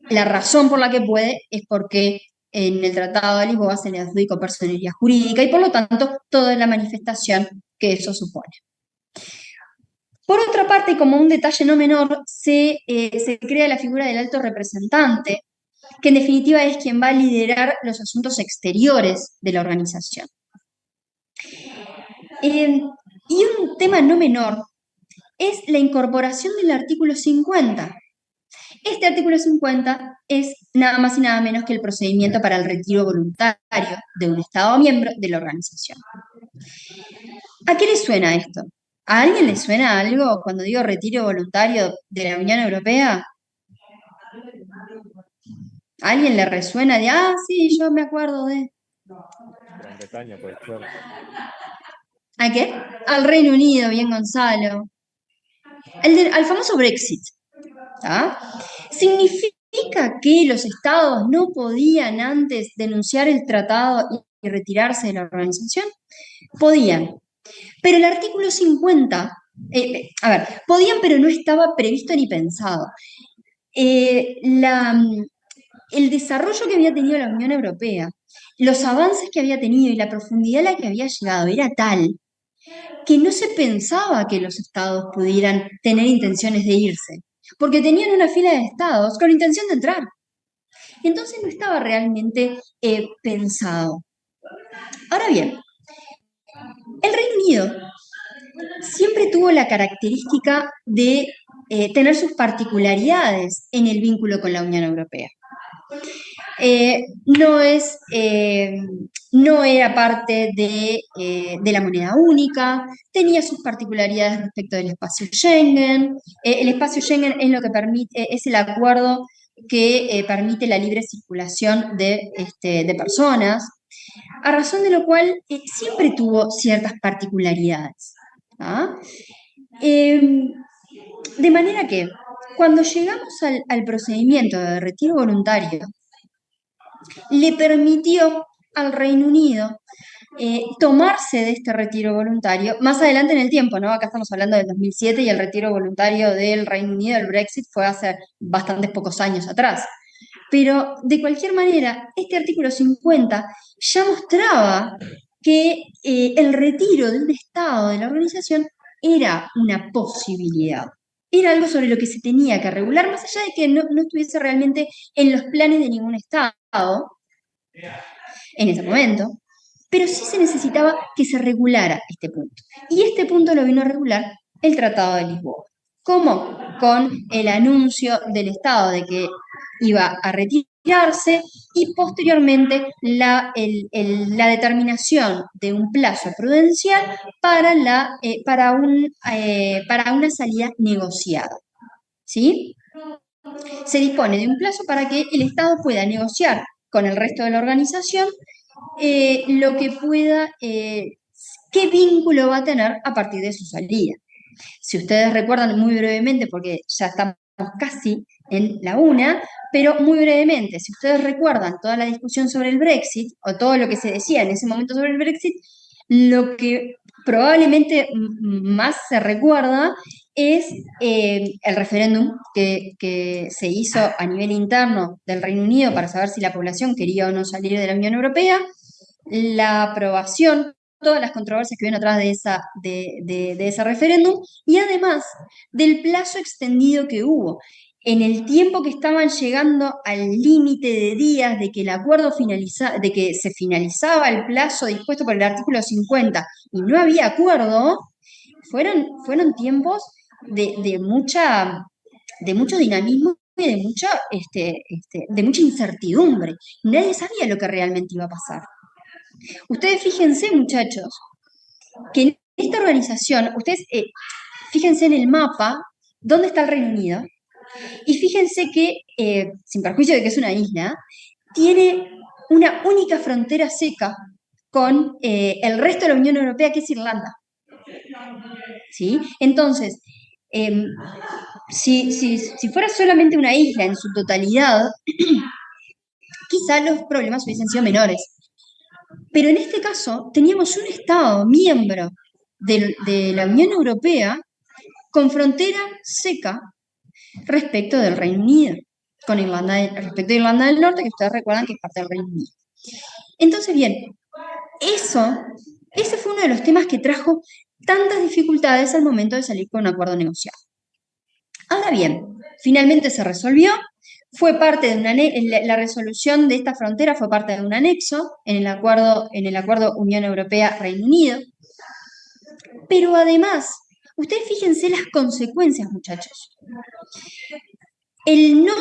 La razón por la que puede es porque en el Tratado de Lisboa se le adjudicó personería jurídica y por lo tanto toda la manifestación que eso supone. Por otra parte, y como un detalle no menor, se crea la figura del alto representante, que en definitiva es quien va a liderar los asuntos exteriores de la organización. Y un tema no menor es la incorporación del artículo 50. Este artículo 50 es nada más y nada menos que el procedimiento para el retiro voluntario de un Estado miembro de la organización. ¿A qué le suena esto? ¿A alguien le suena algo cuando digo retiro voluntario de la Unión Europea? ¿A alguien le resuena de, sí, yo me acuerdo de... Gran Bretaña, pues, claro. ¿A qué? Al Reino Unido, bien Gonzalo. Al famoso Brexit. ¿Ah? ¿Significa que los estados no podían antes denunciar el tratado y retirarse de la organización? Podían. Pero el artículo 50, podían, pero no estaba previsto ni pensado. El desarrollo que había tenido la Unión Europea, los avances que había tenido y la profundidad a la que había llegado era tal que no se pensaba que los estados pudieran tener intenciones de irse, porque tenían una fila de estados con intención de entrar. Entonces no estaba realmente pensado. Ahora bien, el Reino Unido siempre tuvo la característica de tener sus particularidades en el vínculo con la Unión Europea. No era parte de la moneda única, tenía sus particularidades respecto del espacio Schengen. El espacio Schengen es lo que es el acuerdo que permite la libre circulación de personas, a razón de lo cual siempre tuvo ciertas particularidades. ¿Ah? De manera que cuando llegamos al procedimiento de retiro voluntario, le permitió al Reino Unido tomarse de este retiro voluntario más adelante en el tiempo, ¿no? Acá estamos hablando del 2007 y el retiro voluntario del Reino Unido, el Brexit, fue hace bastantes pocos años atrás. Pero de cualquier manera, este artículo 50 ya mostraba que el retiro de un Estado de la organización era una posibilidad. Era algo sobre lo que se tenía que regular, más allá de que no estuviese realmente en los planes de ningún Estado en ese momento, pero sí se necesitaba que se regulara este punto. Y este punto lo vino a regular el Tratado de Lisboa. ¿Cómo? Con el anuncio del Estado de que iba a retirarse y posteriormente la determinación de un plazo prudencial para una salida negociada. ¿Sí? Se dispone de un plazo para que el Estado pueda negociar con el resto de la organización lo que pueda, qué vínculo va a tener a partir de su salida. Si ustedes recuerdan muy brevemente, porque ya estamos casi en la una, pero muy brevemente, si ustedes recuerdan toda la discusión sobre el Brexit, o todo lo que se decía en ese momento sobre el Brexit, lo que probablemente más se recuerda es el referéndum que se hizo a nivel interno del Reino Unido para saber si la población quería o no salir de la Unión Europea, la aprobación, todas las controversias que vienen atrás de ese referéndum, y además del plazo extendido que hubo. En el tiempo que estaban llegando al límite de días de que el acuerdo de que se finalizaba el plazo dispuesto por el artículo 50 y no había acuerdo, fueron tiempos de mucho dinamismo y de mucha incertidumbre. Nadie sabía lo que realmente iba a pasar. Ustedes fíjense, muchachos, que en esta organización, fíjense en el mapa dónde está el Reino Unido, y fíjense que, sin perjuicio de que es una isla, tiene una única frontera seca con el resto de la Unión Europea, que es Irlanda. ¿Sí? Entonces, si fuera solamente una isla en su totalidad, quizá los problemas hubiesen sido menores. Pero en este caso teníamos un Estado miembro de la Unión Europea con frontera seca respecto del Reino Unido, respecto a Irlanda del Norte, que ustedes recuerdan que es parte del Reino Unido. Entonces, bien, ese fue uno de los temas que trajo tantas dificultades al momento de salir con un acuerdo negociado. Ahora bien, finalmente se resolvió. Fue parte de la resolución de esta frontera fue parte de un anexo en el acuerdo Unión Europea-Reino Unido. Pero además, ustedes fíjense las consecuencias, muchachos. El no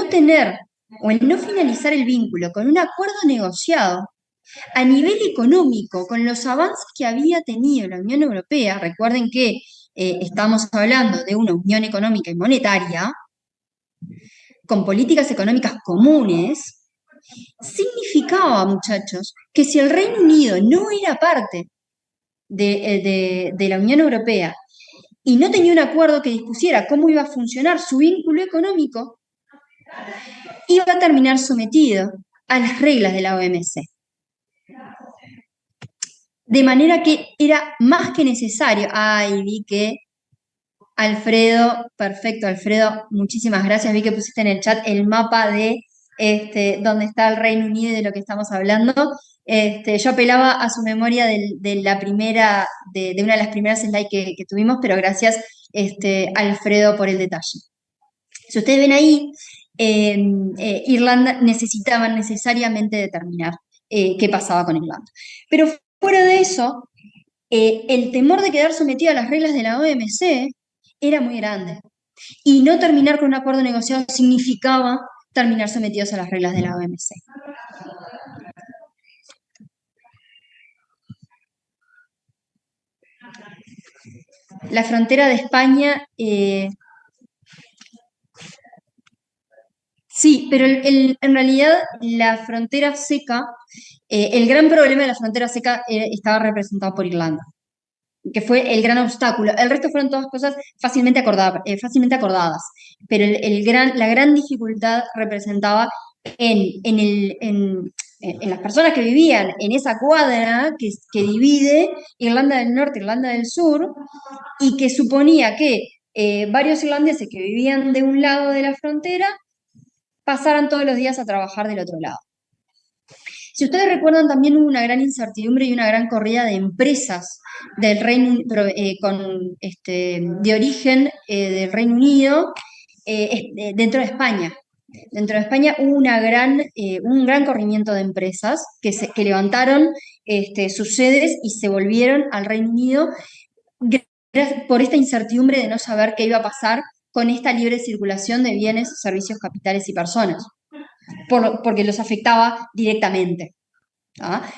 tener o el no finalizar el vínculo con un acuerdo negociado a nivel económico, con los avances que había tenido la Unión Europea, recuerden que estamos hablando de una unión económica y monetaria, con políticas económicas comunes, significaba, muchachos, que si el Reino Unido no era parte de la Unión Europea y no tenía un acuerdo que dispusiera cómo iba a funcionar su vínculo económico, iba a terminar sometido a las reglas de la OMC. De manera que era más que necesario. Ay, vi que Alfredo, perfecto, Alfredo, muchísimas gracias. Vi que pusiste en el chat el mapa de donde está el Reino Unido y de lo que estamos hablando. Yo apelaba a su memoria de una de las primeras slides que tuvimos, pero gracias, Alfredo, por el detalle. Si ustedes ven ahí, Irlanda necesitaban necesariamente determinar qué pasaba con Irlanda. Pero fuera de eso, el temor de quedar sometido a las reglas de la OMC era muy grande. Y no terminar con un acuerdo negociado significaba terminar sometidos a las reglas de la OMC. La frontera de España, sí, pero en realidad la frontera seca, el gran problema de la frontera seca estaba representado por Irlanda, que fue el gran obstáculo. El resto fueron todas cosas fácilmente acordadas, pero la gran dificultad representaba en las personas que vivían en esa cuadra que divide Irlanda del Norte, Irlanda del Sur, y que suponía que varios irlandeses que vivían de un lado de la frontera pasaran todos los días a trabajar del otro lado. Si ustedes recuerdan, también hubo una gran incertidumbre y una gran corrida de empresas del de origen del Reino Unido dentro de España. Dentro de España hubo un gran corrimiento de empresas que levantaron sus sedes y se volvieron al Reino Unido por esta incertidumbre de no saber qué iba a pasar con esta libre circulación de bienes, servicios, capitales y personas, porque los afectaba directamente.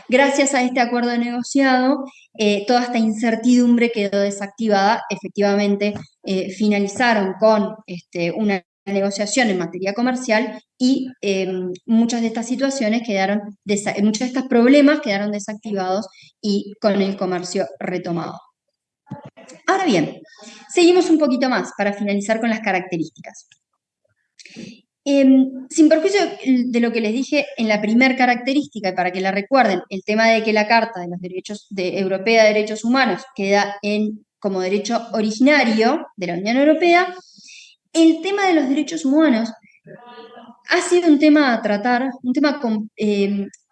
Gracias a este acuerdo negociado, toda esta incertidumbre quedó desactivada. Efectivamente, finalizaron con una negociación en materia comercial y muchas de estas situaciones muchos de estos problemas quedaron desactivados y con el comercio retomado. Ahora bien, seguimos un poquito más para finalizar con las características. Sin perjuicio de lo que les dije en la primera característica, y para que la recuerden, el tema de que la Carta de los Derechos Europea de Derechos Humanos queda como derecho originario de la Unión Europea, el tema de los derechos humanos ha sido un tema a tratar, un tema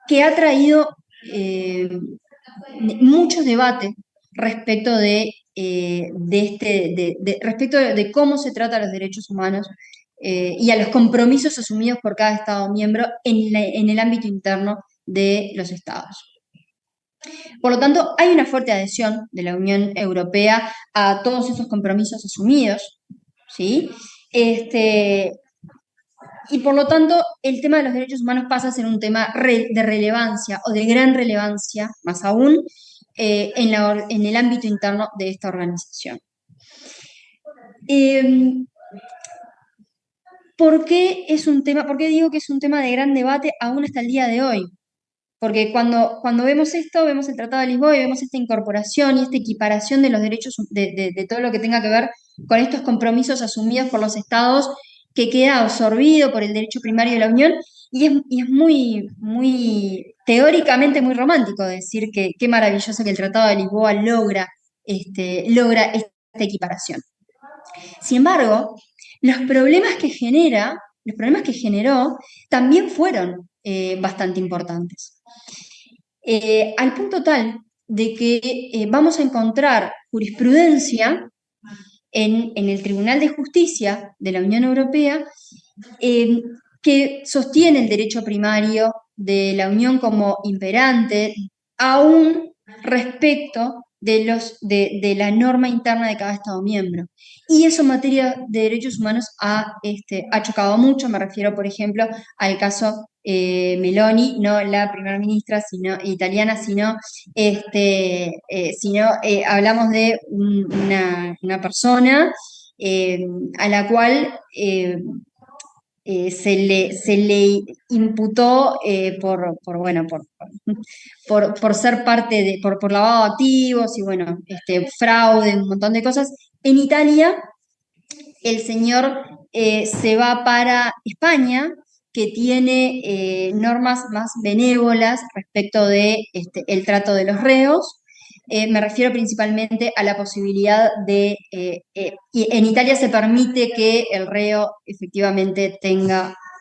que ha traído muchos debates respecto respecto de cómo se trata los derechos humanos y a los compromisos asumidos por cada Estado miembro en el ámbito interno de los Estados. Por lo tanto, hay una fuerte adhesión de la Unión Europea a todos esos compromisos asumidos, ¿sí? Y por lo tanto, el tema de los derechos humanos pasa a ser un tema de relevancia o de gran relevancia, más aún, en el ámbito interno de esta organización. ¿Por qué digo que es un tema de gran debate aún hasta el día de hoy? Porque cuando vemos esto, vemos el Tratado de Lisboa y vemos esta incorporación y esta equiparación de los derechos, de todo lo que tenga que ver con estos compromisos asumidos por los Estados, que queda absorbido por el derecho primario de la Unión, y es teóricamente muy romántico decir que qué maravilloso que el Tratado de Lisboa logra esta equiparación. Sin embargo, los problemas que generó también fueron bastante importantes. Al punto tal de que vamos a encontrar jurisprudencia en el Tribunal de Justicia de la Unión Europea que sostiene el derecho primario de la Unión como imperante, aún respecto de la norma interna de cada Estado miembro. Y eso en materia de derechos humanos ha chocado mucho. Me refiero, por ejemplo, al caso Meloni, no la primera ministra italiana, sino hablamos de una persona a la cual se le imputó por ser parte por lavado de activos y fraude, un montón de cosas. En Italia, el señor se va para España, que tiene normas más benévolas respecto de el trato de los reos. Me refiero principalmente a la posibilidad y en Italia se permite que el reo efectivamente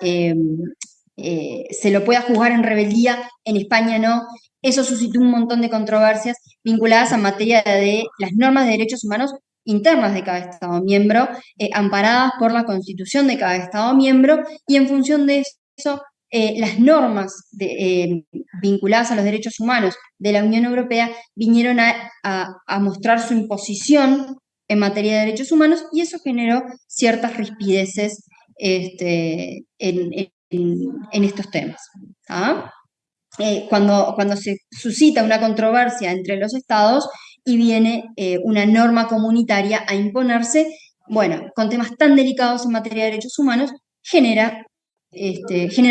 se lo pueda juzgar en rebeldía, en España no. Eso suscitó un montón de controversias vinculadas a materia de las normas de derechos humanos internas de cada Estado miembro, amparadas por la Constitución de cada Estado miembro, y en función de eso, las normas vinculadas a los derechos humanos de la Unión Europea vinieron a mostrar su imposición en materia de derechos humanos, y eso generó ciertas rispideces en estos temas. Cuando se suscita una controversia entre los estados y viene una norma comunitaria a imponerse, con temas tan delicados en materia de derechos humanos, genera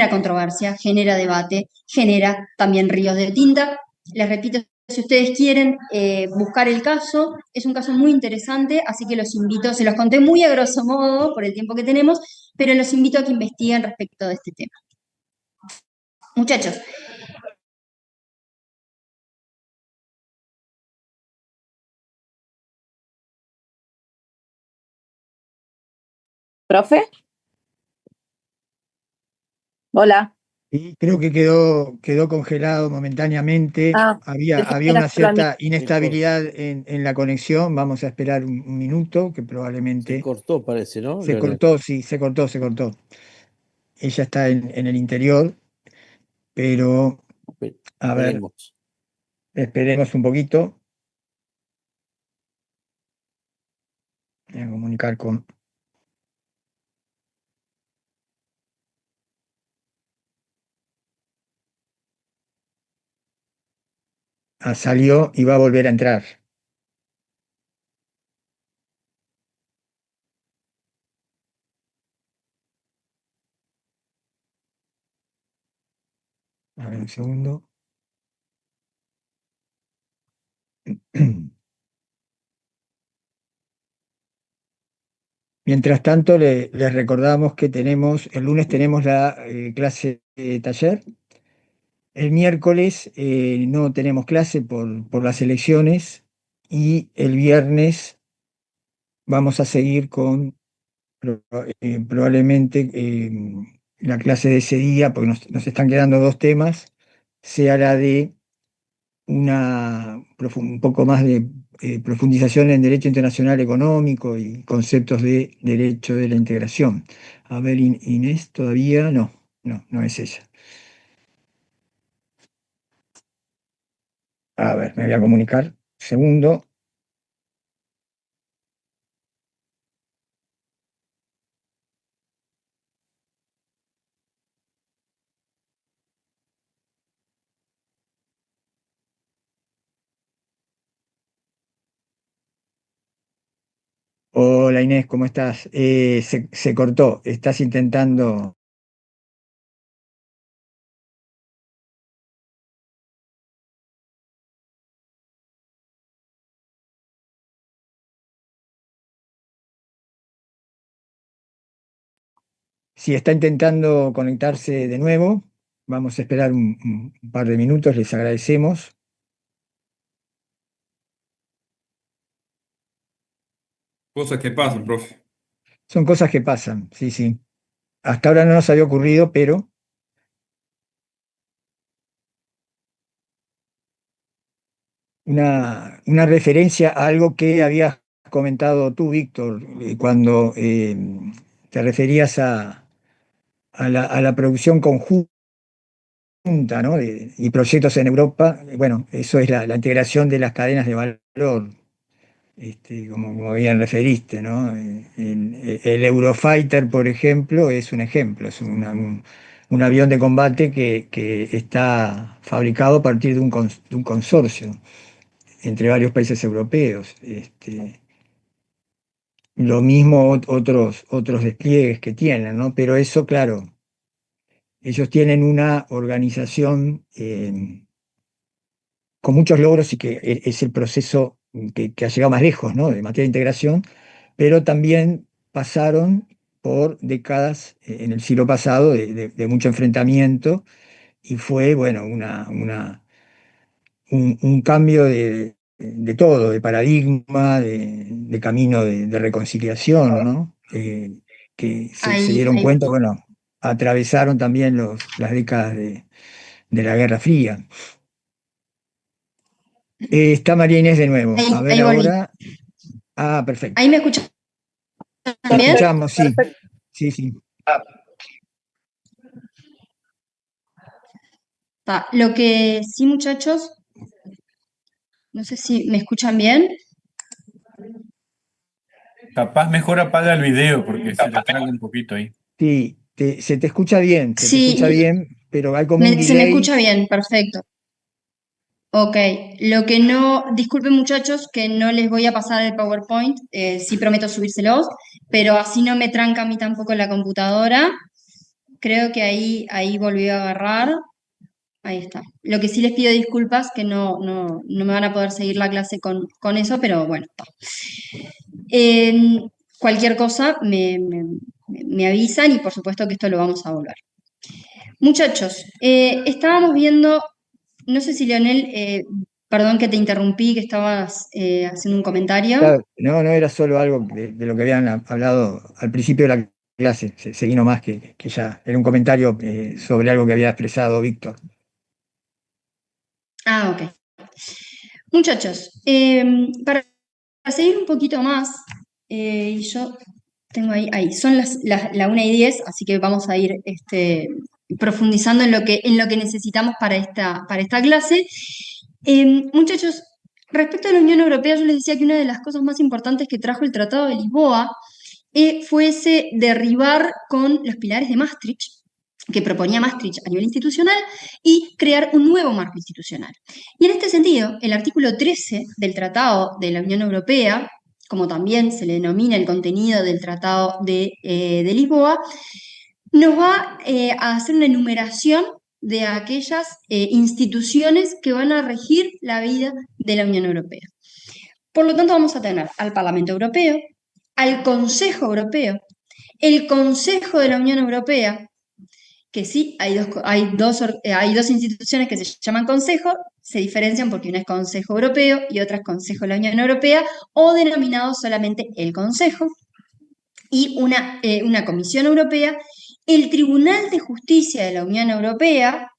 controversia, genera debate, genera también ríos de tinta. Les repito, si ustedes quieren buscar el caso, es un caso muy interesante, así que los invito, se los conté muy a grosso modo por el tiempo que tenemos, pero los invito a que investiguen respecto de este tema. Muchachos. ¿Profe? Hola. Y creo que quedó congelado momentáneamente. Había una cierta inestabilidad en la conexión. Vamos a esperar un minuto, que probablemente. Se cortó, parece, ¿no? Se cortó, sí, se cortó. ella está en el interior, pero a ver, esperemos un poquito. Voy a comunicar con... salió y va a volver a entrar. A ver, un segundo. Mientras tanto, les recordamos que el lunes tenemos la clase de taller. El miércoles no tenemos clase por las elecciones y el viernes vamos a seguir con probablemente la clase de ese día, porque nos están quedando dos temas, sea la de un poco más de profundización en derecho internacional económico y conceptos de derecho de la integración. A ver, Inés, todavía no es ella. A ver, me voy a comunicar. Segundo. Hola Inés, ¿cómo estás? Se cortó. ¿Estás intentando? Si está intentando conectarse de nuevo, vamos a esperar un par de minutos, les agradecemos. Cosas que pasan, profe. Son cosas que pasan, sí, sí. Hasta ahora no nos había ocurrido, pero una referencia a algo que habías comentado tú, Víctor, cuando te referías a la producción conjunta, ¿no? Y proyectos en Europa. Bueno, eso es la integración de las cadenas de valor, como bien referiste, ¿no? El Eurofighter, por ejemplo, es un ejemplo, es un avión de combate que está fabricado a partir de un consorcio entre varios países europeos. Lo mismo otros despliegues que tienen, ¿no? Pero eso, claro, ellos tienen una organización con muchos logros y que es el proceso que ha llegado más lejos, ¿no? De materia de integración, pero también pasaron por décadas en el siglo pasado de mucho enfrentamiento y fue, bueno, un cambio de todo, de paradigma, de camino de reconciliación, ¿no? Que se dieron cuenta, bueno, atravesaron también las décadas de la Guerra Fría. Está María Inés de nuevo. A ver ahora. Perfecto. ¿Ahí me escuchan Te bien? escuchamos, sí. Sí, sí. Lo que sí, muchachos, no sé si me escuchan bien. Capaz mejor apaga el video porque se le traga un poquito ahí. Sí, se te escucha bien, Sí, pero hay como un se me delay. escucha bien, perfecto. Ok, lo que no, disculpen muchachos, que no les voy a pasar el PowerPoint, sí prometo subírselos, pero así no me tranca a mí tampoco la computadora. Creo que ahí volvió a agarrar. Ahí está. Lo que sí les pido disculpas, que no me van a poder seguir la clase con eso, pero bueno, está. Cualquier cosa me avisan y por supuesto que esto lo vamos a volver. Muchachos, estábamos viendo, no sé si Leonel, perdón que te interrumpí, que estabas haciendo un comentario. Claro, no era solo algo de lo que habían hablado al principio de la clase. Seguí nomás que ya era un comentario sobre algo que había expresado Víctor. Ok. Muchachos, para seguir un poquito más, y yo tengo ahí. Son la 1:10, así que vamos a ir profundizando en lo que necesitamos para esta clase. Muchachos, respecto a la Unión Europea, yo les decía que una de las cosas más importantes que trajo el Tratado de Lisboa fue ese derribar con los pilares de Maastricht, que proponía Maastricht a nivel institucional, y crear un nuevo marco institucional. Y en este sentido, el artículo 13 del Tratado de la Unión Europea, como también se le denomina el contenido del Tratado de Lisboa, nos va a hacer una enumeración de aquellas instituciones que van a regir la vida de la Unión Europea. Por lo tanto, vamos a tener al Parlamento Europeo, al Consejo Europeo, el Consejo de la Unión Europea, que sí, hay dos instituciones que se llaman Consejo, se diferencian porque una es Consejo Europeo y otra es Consejo de la Unión Europea, o denominado solamente el Consejo, y una Comisión Europea, el Tribunal de Justicia de la Unión Europea,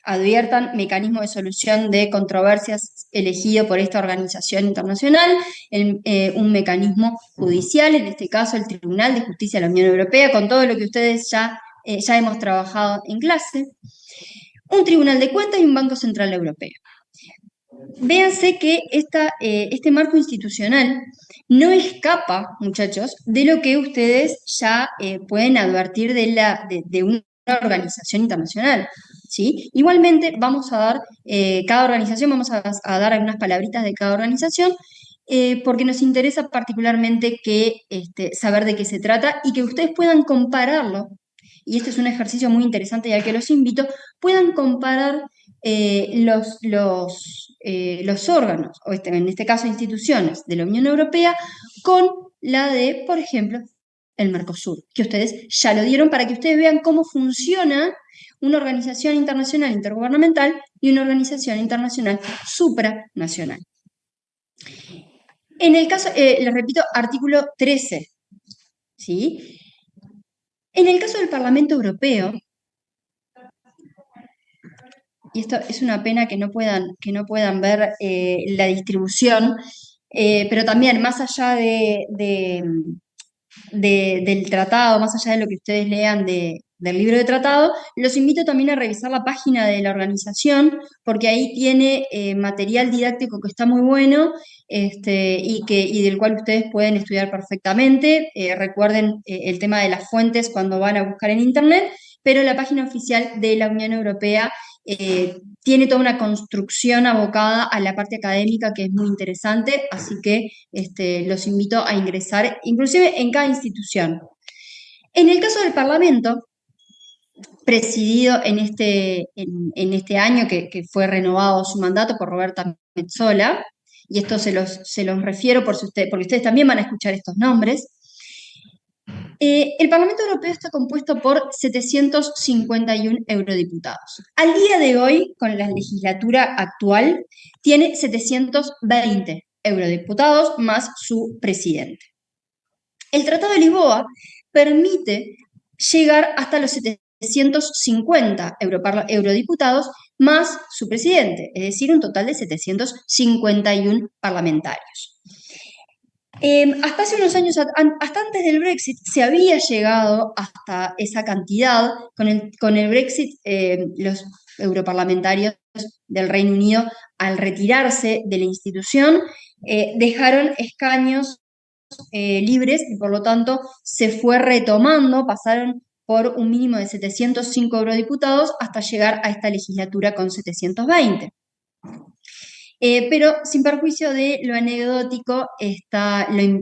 adviertan, mecanismo de solución de controversias elegido por esta organización internacional, un mecanismo judicial, en este caso el Tribunal de Justicia de la Unión Europea, con todo lo que ustedes ya hemos trabajado en clase, un Tribunal de Cuentas y un Banco Central Europeo. Véanse que este marco institucional no escapa, muchachos, de lo que ustedes ya pueden advertir de una organización internacional, ¿sí? Igualmente vamos a dar, cada organización, vamos a dar algunas palabritas de cada organización, porque nos interesa particularmente saber de qué se trata y que ustedes puedan compararlo, y este es un ejercicio muy interesante y al que los invito, puedan comparar los órganos, o en este caso instituciones de la Unión Europea, con la de, por ejemplo, el Mercosur, que ustedes ya lo dieron para que ustedes vean cómo funciona una organización internacional intergubernamental y una organización internacional supranacional. En el caso, les repito, artículo 13, ¿sí? En el caso del Parlamento Europeo, y esto es una pena que no puedan ver la distribución, pero también más allá del tratado, más allá de lo que ustedes lean del libro de tratado, los invito también a revisar la página de la organización, porque ahí tiene material didáctico que está muy bueno y del cual ustedes pueden estudiar perfectamente. Recuerden el tema de las fuentes cuando van a buscar en Internet, pero la página oficial de la Unión Europea tiene toda una construcción abocada a la parte académica que es muy interesante, así que los invito a ingresar, inclusive en cada institución. En el caso del Parlamento, presidido en este año que fue renovado su mandato por Roberta Metsola, y esto se los refiero porque ustedes también van a escuchar estos nombres. El Parlamento Europeo está compuesto por 751 eurodiputados. Al día de hoy, con la legislatura actual, tiene 720 eurodiputados más su presidente. El Tratado de Lisboa permite llegar hasta los 750 eurodiputados más su presidente, es decir, un total de 751 parlamentarios. Hasta hace unos años, hasta antes del Brexit, se había llegado hasta esa cantidad. Con el Brexit, los europarlamentarios del Reino Unido, al retirarse de la institución, dejaron escaños libres y por lo tanto se fue retomando, pasaron por un mínimo de 705 eurodiputados hasta llegar a esta legislatura con 720. Pero sin perjuicio de lo anecdótico,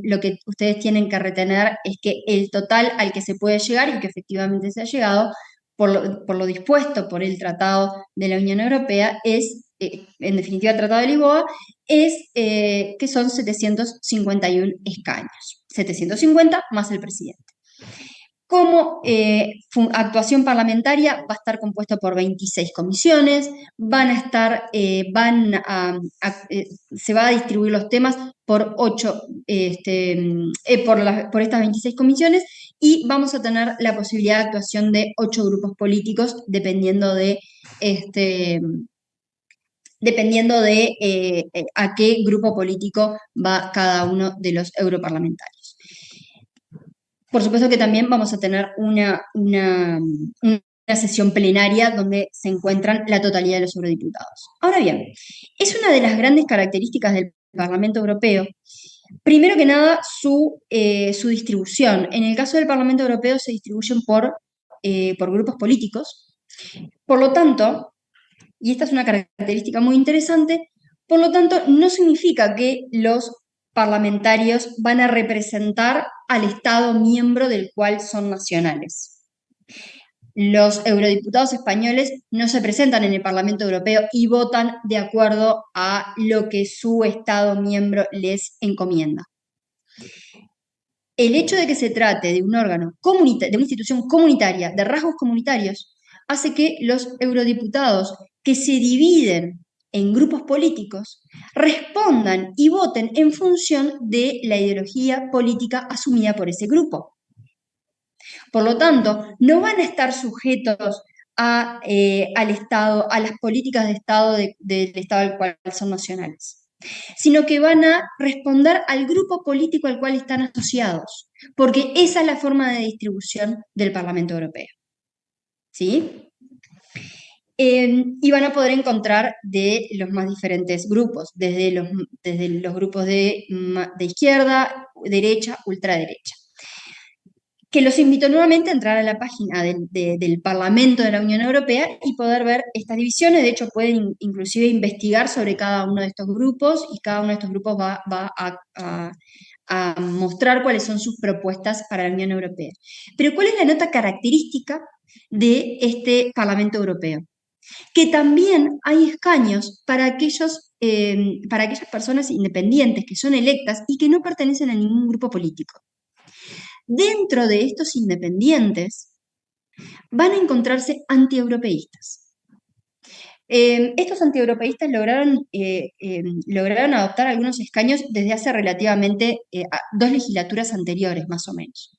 lo que ustedes tienen que retener es que el total al que se puede llegar, y que efectivamente se ha llegado, por lo dispuesto por el Tratado de la Unión Europea, es, en definitiva el Tratado de Lisboa, es que son 751 escaños, 750 más el presidente. Como actuación parlamentaria va a estar compuesto por 26 comisiones, se va a distribuir los temas por por estas 26 comisiones y vamos a tener la posibilidad de actuación de 8 grupos políticos dependiendo de a qué grupo político va cada uno de los europarlamentarios. Por supuesto que también vamos a tener una sesión plenaria donde se encuentran la totalidad de los eurodiputados. Ahora bien, es una de las grandes características del Parlamento Europeo, primero que nada, su distribución. En el caso del Parlamento Europeo se distribuyen por grupos políticos. Por lo tanto, y esta es una característica muy interesante, por lo tanto, no significa que los parlamentarios van a representar al Estado miembro del cual son nacionales. Los eurodiputados españoles no se presentan en el Parlamento Europeo y votan de acuerdo a lo que su Estado miembro les encomienda. El hecho de que se trate de un órgano de una institución comunitaria, de rasgos comunitarios, hace que los eurodiputados que se dividen en grupos políticos respondan y voten en función de la ideología política asumida por ese grupo. Por lo tanto, no van a estar sujetos al Estado, a las políticas de Estado del Estado al cual son nacionales, sino que van a responder al grupo político al cual están asociados, porque esa es la forma de distribución del Parlamento Europeo. ¿Sí? Y van a poder encontrar de los más diferentes grupos, desde los grupos de izquierda, derecha, ultraderecha. Que los invito nuevamente a entrar a la página del Parlamento de la Unión Europea y poder ver estas divisiones. De hecho, pueden inclusive investigar sobre cada uno de estos grupos y cada uno de estos grupos va a mostrar cuáles son sus propuestas para la Unión Europea. Pero ¿cuál es la nota característica de este Parlamento Europeo? Que también hay escaños para aquellas personas independientes que son electas y que no pertenecen a ningún grupo político. Dentro de estos independientes van a encontrarse antieuropeístas. Estos antieuropeístas lograron adoptar algunos escaños desde hace relativamente 2 legislaturas anteriores, más o menos.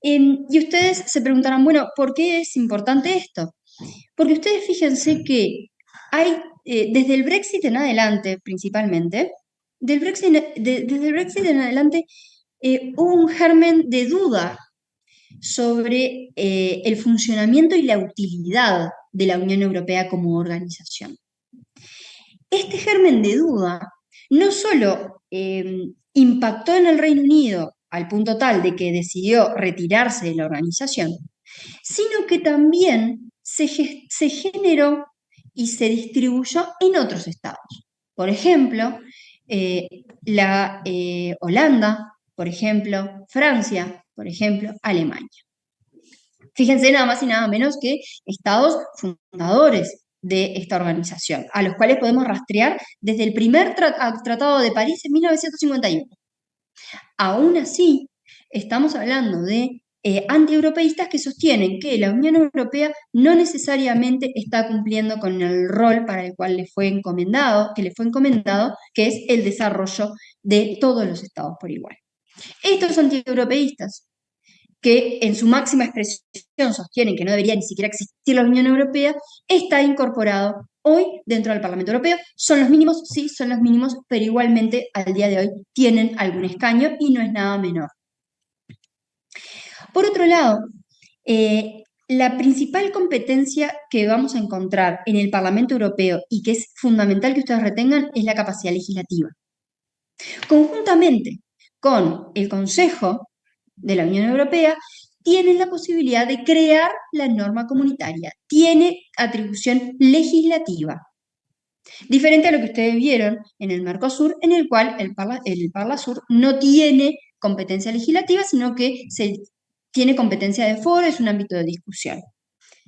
Y ustedes se preguntarán, bueno, ¿por qué es importante esto? Porque ustedes fíjense que hay, desde el Brexit en adelante, principalmente, desde el Brexit en adelante, hubo un germen de duda sobre el funcionamiento y la utilidad de la Unión Europea como organización. Este germen de duda no solo impactó en el Reino Unido al punto tal de que decidió retirarse de la organización, sino que también se generó y se distribuyó en otros estados. Por ejemplo, Holanda, por ejemplo, Francia, por ejemplo, Alemania. Fíjense nada más y nada menos que estados fundadores de esta organización, a los cuales podemos rastrear desde el primer Tratado de París en 1951. Aún así, estamos hablando de antieuropeístas que sostienen que la Unión Europea no necesariamente está cumpliendo con el rol para el cual le fue encomendado, que es el desarrollo de todos los estados por igual. Estos antieuropeístas, que en su máxima expresión sostienen que no debería ni siquiera existir la Unión Europea, está incorporado hoy dentro del Parlamento Europeo. ¿Son los mínimos? Sí, son los mínimos, pero igualmente al día de hoy tienen algún escaño y no es nada menor. Por otro lado, la principal competencia que vamos a encontrar en el Parlamento Europeo y que es fundamental que ustedes retengan es la capacidad legislativa. Conjuntamente con el Consejo de la Unión Europea, tienen la posibilidad de crear la norma comunitaria, tiene atribución legislativa. Diferente a lo que ustedes vieron en el Mercosur, en el cual el Parlasur no tiene competencia legislativa, sino que tiene competencia de foro, es un ámbito de discusión.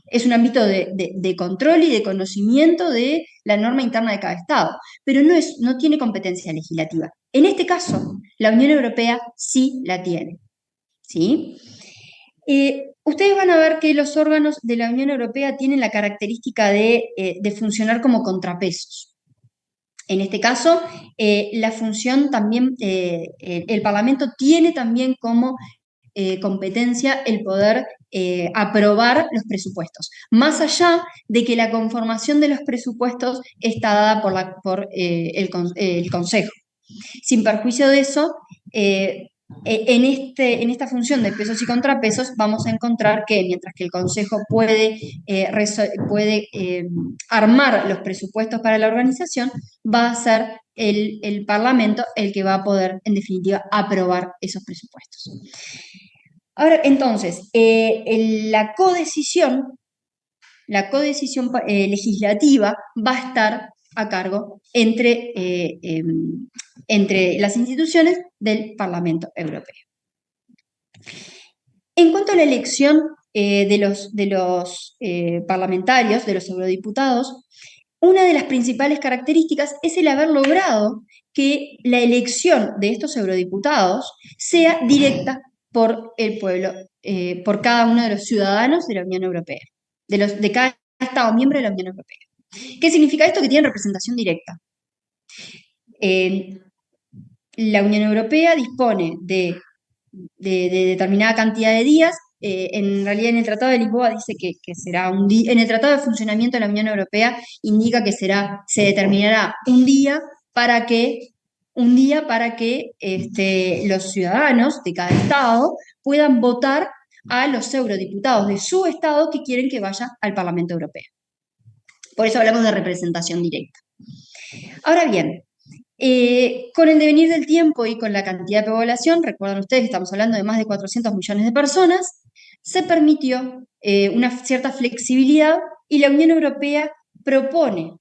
Es un ámbito de control y de conocimiento de la norma interna de cada Estado, pero no tiene competencia legislativa. En este caso, la Unión Europea sí la tiene. ¿Sí? Ustedes van a ver que los órganos de la Unión Europea tienen la característica de funcionar como contrapesos. En este caso, la función también, el Parlamento tiene también como competencia el poder aprobar los presupuestos, más allá de que la conformación de los presupuestos está dada por el Consejo. Sin perjuicio de eso, en esta función de pesos y contrapesos vamos a encontrar que mientras que el Consejo puede armar los presupuestos para la organización, va a ser el Parlamento el que va a poder, en definitiva, aprobar esos presupuestos. Ahora, entonces, la codecisión legislativa va a estar a cargo entre las instituciones del Parlamento Europeo. En cuanto a la elección de los parlamentarios, de los eurodiputados, una de las principales características es el haber logrado que la elección de estos eurodiputados sea directa por el pueblo, por cada uno de los ciudadanos de la Unión Europea, de cada Estado miembro de la Unión Europea. ¿Qué significa esto? Que tienen representación directa. La Unión Europea dispone de determinada cantidad de días. En realidad, en el Tratado de Lisboa dice que será un día. En el Tratado de Funcionamiento de la Unión Europea indica que se determinará un día para que los ciudadanos de cada Estado puedan votar a los eurodiputados de su Estado que quieren que vaya al Parlamento Europeo. Por eso hablamos de representación directa. Ahora bien, con el devenir del tiempo y con la cantidad de población, recuerdan ustedes que estamos hablando de más de 400 millones de personas, se permitió una cierta flexibilidad y la Unión Europea propone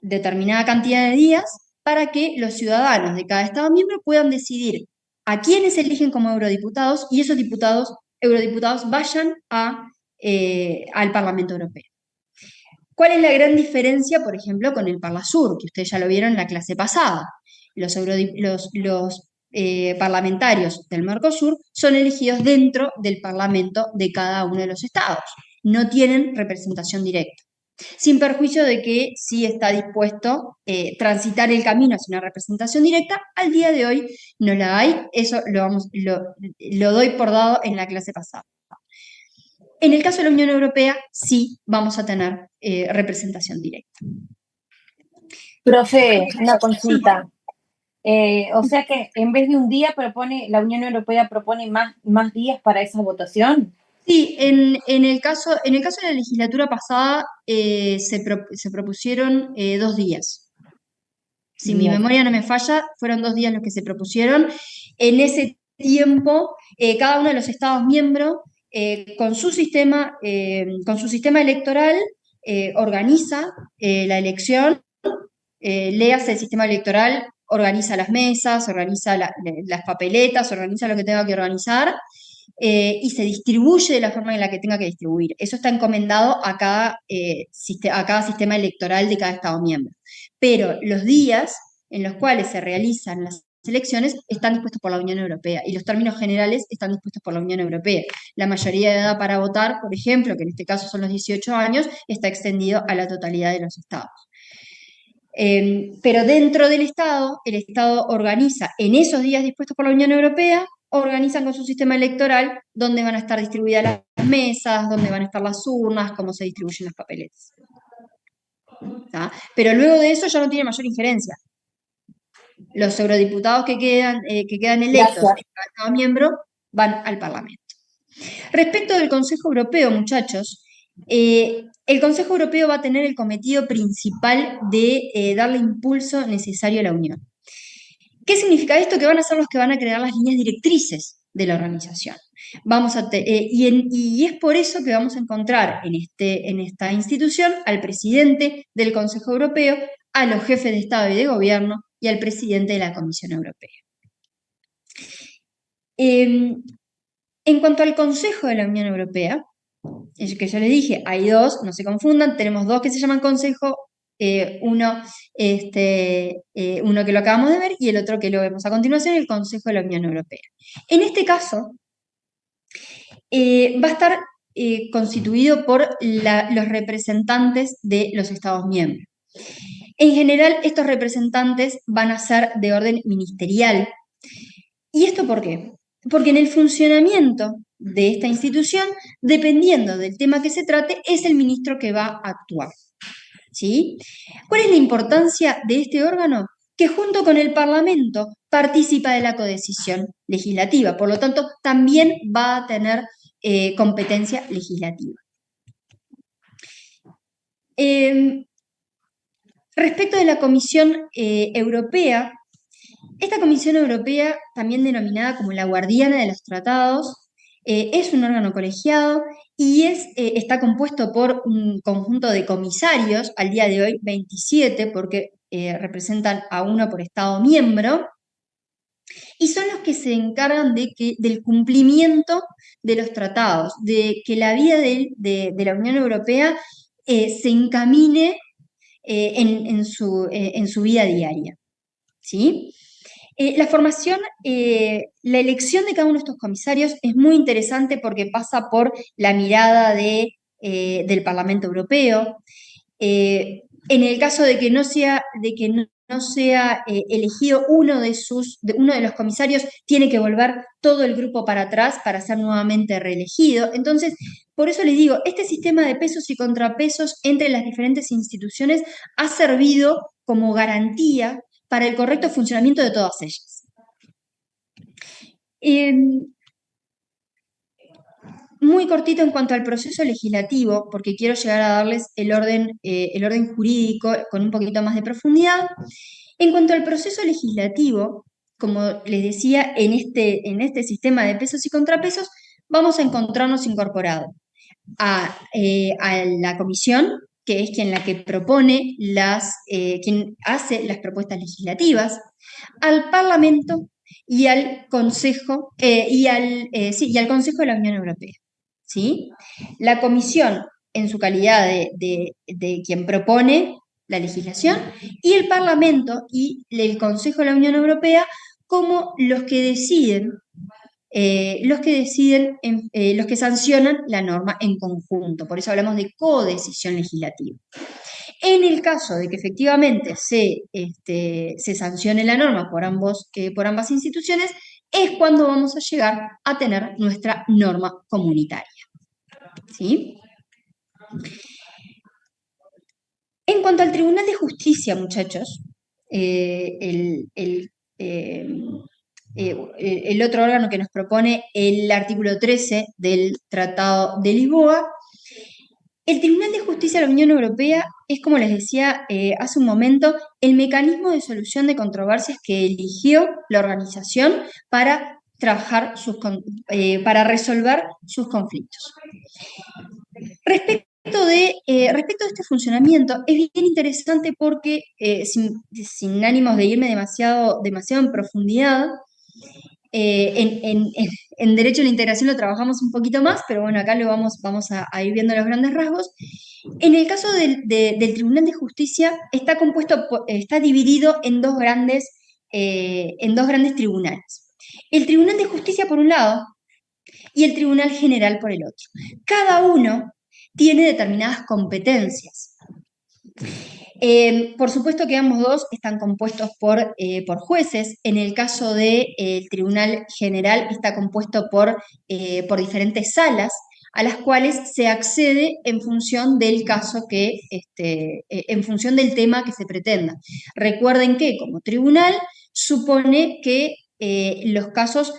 determinada cantidad de días para que los ciudadanos de cada Estado miembro puedan decidir a quiénes eligen como eurodiputados y esos eurodiputados vayan al Parlamento Europeo. ¿Cuál es la gran diferencia, por ejemplo, con el Parlasur, que ustedes ya lo vieron en la clase pasada? Los parlamentarios del Mercosur son elegidos dentro del Parlamento de cada uno de los estados. No tienen representación directa. Sin perjuicio de que sí está dispuesto transitar el camino hacia una representación directa, al día de hoy no la hay. Eso lo doy por dado en la clase pasada. En el caso de la Unión Europea, sí vamos a tener representación directa. Profe, una consulta. O sea que en vez de un día la Unión Europea propone más días para esa votación. Sí, en el caso de la legislatura pasada se propusieron 2 días. Si mi memoria no me falla, fueron 2 días los que se propusieron. En ese tiempo, cada uno de los Estados miembros con su sistema electoral organiza la elección, léase el sistema electoral, organiza las mesas, organiza las papeletas, organiza lo que tenga que organizar y se distribuye de la forma en la que tenga que distribuir. Eso está encomendado a cada sistema electoral de cada Estado miembro. Pero los días en los cuales se realizan las elecciones están dispuestos por la Unión Europea y los términos generales están dispuestos por la Unión Europea. La mayoría de edad para votar, por ejemplo, que en este caso son los 18 años, está extendido a la totalidad de los estados. Pero dentro del Estado, el Estado organiza en esos días dispuestos por la Unión Europea, organizan con su sistema electoral dónde van a estar distribuidas las mesas, dónde van a estar las urnas, cómo se distribuyen las papeletas. ¿Tá? Pero luego de eso ya no tiene mayor injerencia. Los eurodiputados que quedan electos en cada Estado miembro van al Parlamento. Respecto del Consejo Europeo, muchachos, el Consejo Europeo va a tener el cometido principal de darle impulso necesario a la Unión. ¿Qué significa esto? Que van a ser los que van a crear las líneas directrices de la organización. Y es por eso que vamos a encontrar en esta institución al presidente del Consejo Europeo, a los jefes de Estado y de Gobierno y al presidente de la Comisión Europea. En cuanto al Consejo de la Unión Europea, que yo les dije, hay 2, no se confundan, tenemos 2 que se llaman Consejo, uno que lo acabamos de ver y el otro que lo vemos a continuación, el Consejo de la Unión Europea. En este caso, va a estar constituido por los representantes de los Estados miembros. En general, estos representantes van a ser de orden ministerial. ¿Y esto por qué? Porque en el funcionamiento de esta institución, dependiendo del tema que se trate, es el ministro que va a actuar. ¿Sí? ¿Cuál es la importancia de este órgano? Que junto con el Parlamento participa de la codecisión legislativa, por lo tanto, también va a tener competencia legislativa. Respecto de la Comisión Europea, esta Comisión Europea, también denominada como la guardiana de los tratados, es un órgano colegiado y está compuesto por un conjunto de comisarios, al día de hoy 27, porque representan a uno por Estado miembro, y son los que se encargan del cumplimiento de los tratados, de que la vida de la Unión Europea se encamine en su vida diaria. ¿Sí? La elección de cada uno de estos comisarios es muy interesante porque pasa por la mirada del Parlamento Europeo. En el caso de que no sea elegido uno de los comisarios, tiene que volver todo el grupo para atrás para ser nuevamente reelegido. Entonces, por eso les digo, este sistema de pesos y contrapesos entre las diferentes instituciones ha servido como garantía para el correcto funcionamiento de todas ellas. Muy cortito en cuanto al proceso legislativo, porque quiero llegar a darles el orden jurídico con un poquito más de profundidad. En cuanto al proceso legislativo, como les decía, en este sistema de pesos y contrapesos, vamos a encontrarnos incorporados a la comisión, que es quien propone quien hace las propuestas legislativas, al Parlamento y al Consejo, y al Consejo de la Unión Europea. ¿Sí? La comisión en su calidad de quien propone la legislación, y el Parlamento y el Consejo de la Unión Europea como los que deciden, los que sancionan la norma en conjunto. Por eso hablamos de codecisión legislativa. En el caso de que efectivamente se sancione la norma por ambas instituciones, es cuando vamos a llegar a tener nuestra norma comunitaria. ¿Sí? En cuanto al Tribunal de Justicia, muchachos, el otro órgano que nos propone el artículo 13 del Tratado de Lisboa, el Tribunal de Justicia de la Unión Europea es, como les decía hace un momento, el mecanismo de solución de controversias que eligió la organización para para resolver sus conflictos. Respecto de este funcionamiento, es bien interesante porque, sin ánimos de irme demasiado en profundidad, en Derecho a la Integración lo trabajamos un poquito más, pero bueno, acá vamos a ir viendo los grandes rasgos. En el caso del Tribunal de Justicia, está dividido en dos grandes tribunales. El Tribunal de Justicia por un lado y el Tribunal General por el otro. Cada uno tiene determinadas competencias. Por supuesto que ambos dos están compuestos por jueces. En el caso del Tribunal General está compuesto por diferentes salas a las cuales se accede en función del caso en función del tema que se pretenda. Recuerden que como tribunal supone que los casos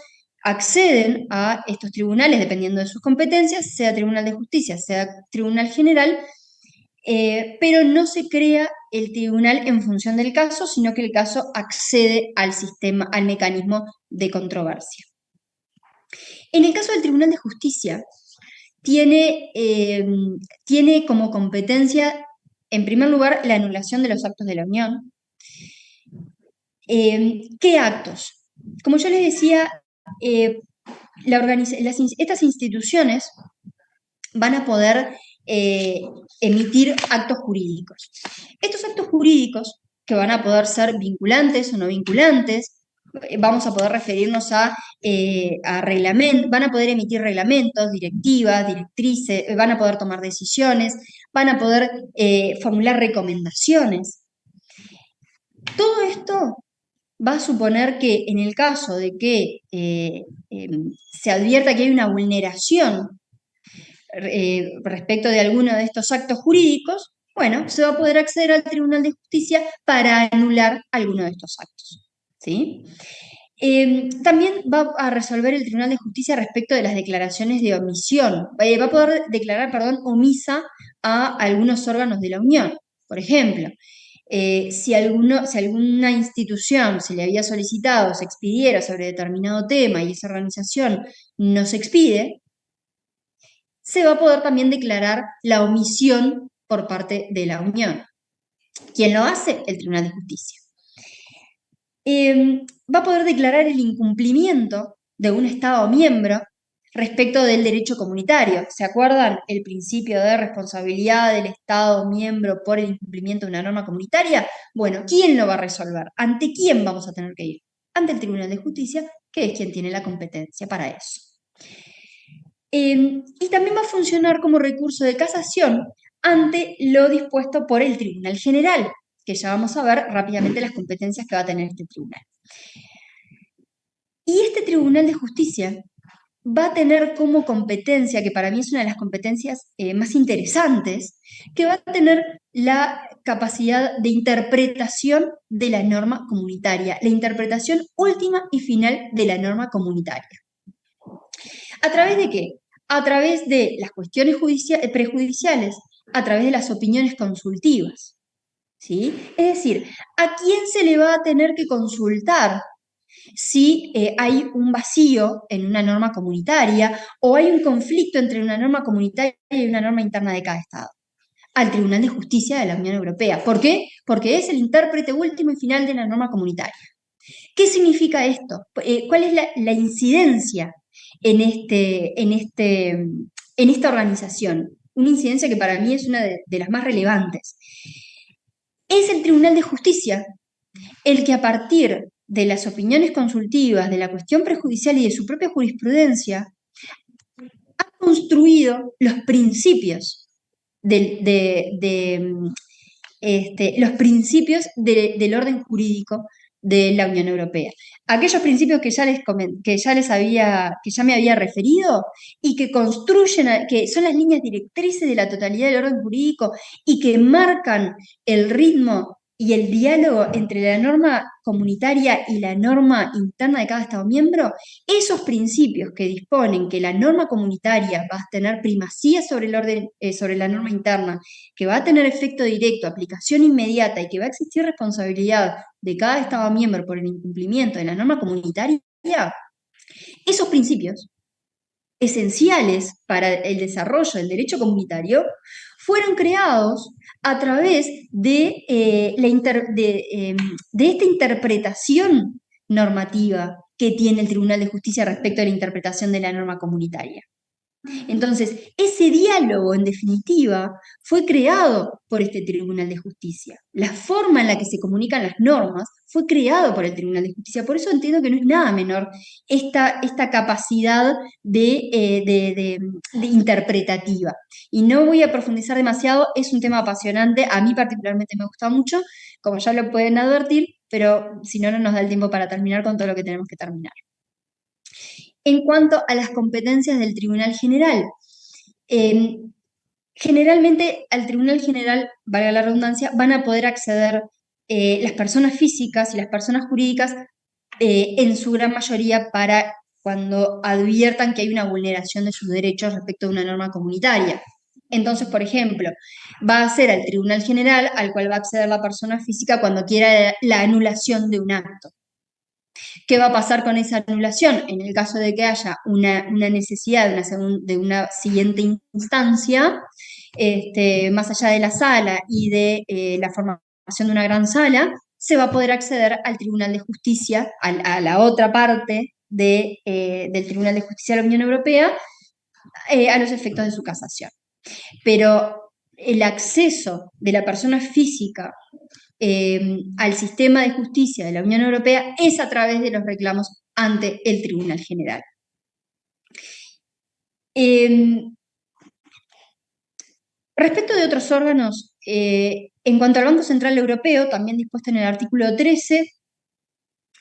acceden a estos tribunales dependiendo de sus competencias, sea Tribunal de Justicia, sea Tribunal General, pero no se crea el tribunal en función del caso, sino que el caso accede al mecanismo de controversia. En el caso del Tribunal de Justicia, tiene como competencia, en primer lugar, la anulación de los actos de la Unión. ¿Qué actos? Como yo les decía, estas instituciones van a poder emitir actos jurídicos. Estos actos jurídicos, que van a poder ser vinculantes o no vinculantes, vamos a poder referirnos a reglamentos, van a poder emitir reglamentos, directivas, directrices, van a poder tomar decisiones, van a poder formular recomendaciones. Todo esto va a suponer que en el caso de que se advierta que hay una vulneración respecto de alguno de estos actos jurídicos, bueno, se va a poder acceder al Tribunal de Justicia para anular alguno de estos actos. ¿sí? También va a resolver el Tribunal de Justicia respecto de las declaraciones de omisión. Va a poder declarar, perdón, omisa a algunos órganos de la Unión. Por ejemplo, si alguna institución se le había solicitado, se expidiera sobre determinado tema y esa organización no se expide, se va a poder también declarar la omisión por parte de la Unión. ¿Quién lo hace? El Tribunal de Justicia. Va a poder declarar el incumplimiento de un Estado miembro respecto del derecho comunitario. ¿Se acuerdan el principio de responsabilidad del Estado miembro por el incumplimiento de una norma comunitaria? Bueno, ¿quién lo va a resolver? ¿Ante quién vamos a tener que ir? Ante el Tribunal de Justicia, que es quien tiene la competencia para eso. Y también va a funcionar como recurso de casación ante lo dispuesto por el Tribunal General, que ya vamos a ver rápidamente las competencias que va a tener este tribunal. Y este Tribunal de Justicia va a tener como competencia, que para mí es una de las competencias más interesantes, que va a tener la capacidad de interpretación de la norma comunitaria, la interpretación última y final de la norma comunitaria. ¿A través de qué? A través de las cuestiones prejudiciales, a través de las opiniones consultivas, ¿sí? Es decir, ¿a quién se le va a tener que consultar si hay un vacío en una norma comunitaria o hay un conflicto entre una norma comunitaria y una norma interna de cada Estado? Al Tribunal de Justicia de la Unión Europea. ¿Por qué? Porque es el intérprete último y final de la norma comunitaria. ¿Qué significa esto? ¿Cuál es la incidencia en esta organización? Una incidencia que para mí es una de las más relevantes. Es el Tribunal de Justicia el que, a partir de las opiniones consultivas, de la cuestión prejudicial y de su propia jurisprudencia, ha construido los principios los principios del orden jurídico de la Unión Europea. Aquellos principios que ya me había referido y que construyen, que son las líneas directrices de la totalidad del orden jurídico y que marcan el ritmo y el diálogo entre la norma comunitaria y la norma interna de cada Estado miembro, esos principios que disponen que la norma comunitaria va a tener primacía sobre el orden, sobre la norma interna, que va a tener efecto directo, aplicación inmediata y que va a existir responsabilidad de cada Estado miembro por el incumplimiento de la norma comunitaria, esos principios esenciales para el desarrollo del derecho comunitario fueron creados a través de esta interpretación normativa que tiene el Tribunal de Justicia respecto a la interpretación de la norma comunitaria. Entonces, ese diálogo, en definitiva, fue creado por este Tribunal de Justicia. La forma en la que se comunican las normas fue creado por el Tribunal de Justicia. Por eso entiendo que no es nada menor esta capacidad de interpretativa. Y no voy a profundizar demasiado, es un tema apasionante, a mí particularmente me gusta mucho, como ya lo pueden advertir, pero si no, no nos da el tiempo para terminar con todo lo que tenemos que terminar. En cuanto a las competencias del Tribunal General, generalmente al Tribunal General, valga la redundancia, van a poder acceder las personas físicas y las personas jurídicas en su gran mayoría para cuando adviertan que hay una vulneración de sus derechos respecto a una norma comunitaria. Entonces, por ejemplo, va a ser al Tribunal General al cual va a acceder la persona física cuando quiera la anulación de un acto. ¿Qué va a pasar con esa anulación? En el caso de que haya una necesidad de una siguiente instancia, más allá de la sala y de la formación de una gran sala, se va a poder acceder al Tribunal de Justicia, a la otra parte del Tribunal de Justicia de la Unión Europea, a los efectos de su casación. Pero el acceso de la persona física al sistema de justicia de la Unión Europea es a través de los reclamos ante el Tribunal General. Respecto de otros órganos, en cuanto al Banco Central Europeo, también dispuesto en el artículo 13,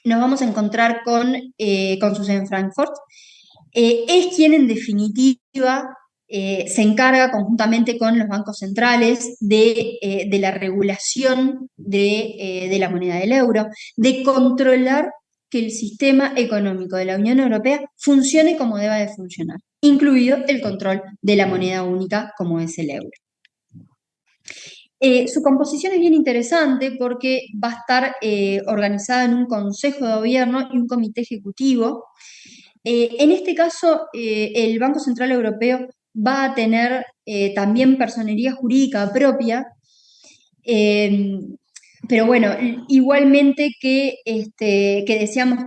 nos vamos a encontrar con su sede en Frankfurt. Es quien en definitiva se encarga conjuntamente con los bancos centrales de la regulación de la moneda del euro, de controlar que el sistema económico de la Unión Europea funcione como deba de funcionar, incluido el control de la moneda única como es el euro. Su composición es bien interesante porque va a estar organizada en un consejo de gobierno y un comité ejecutivo. En este caso, el Banco Central Europeo va a tener también personería jurídica propia, pero bueno, igualmente que decíamos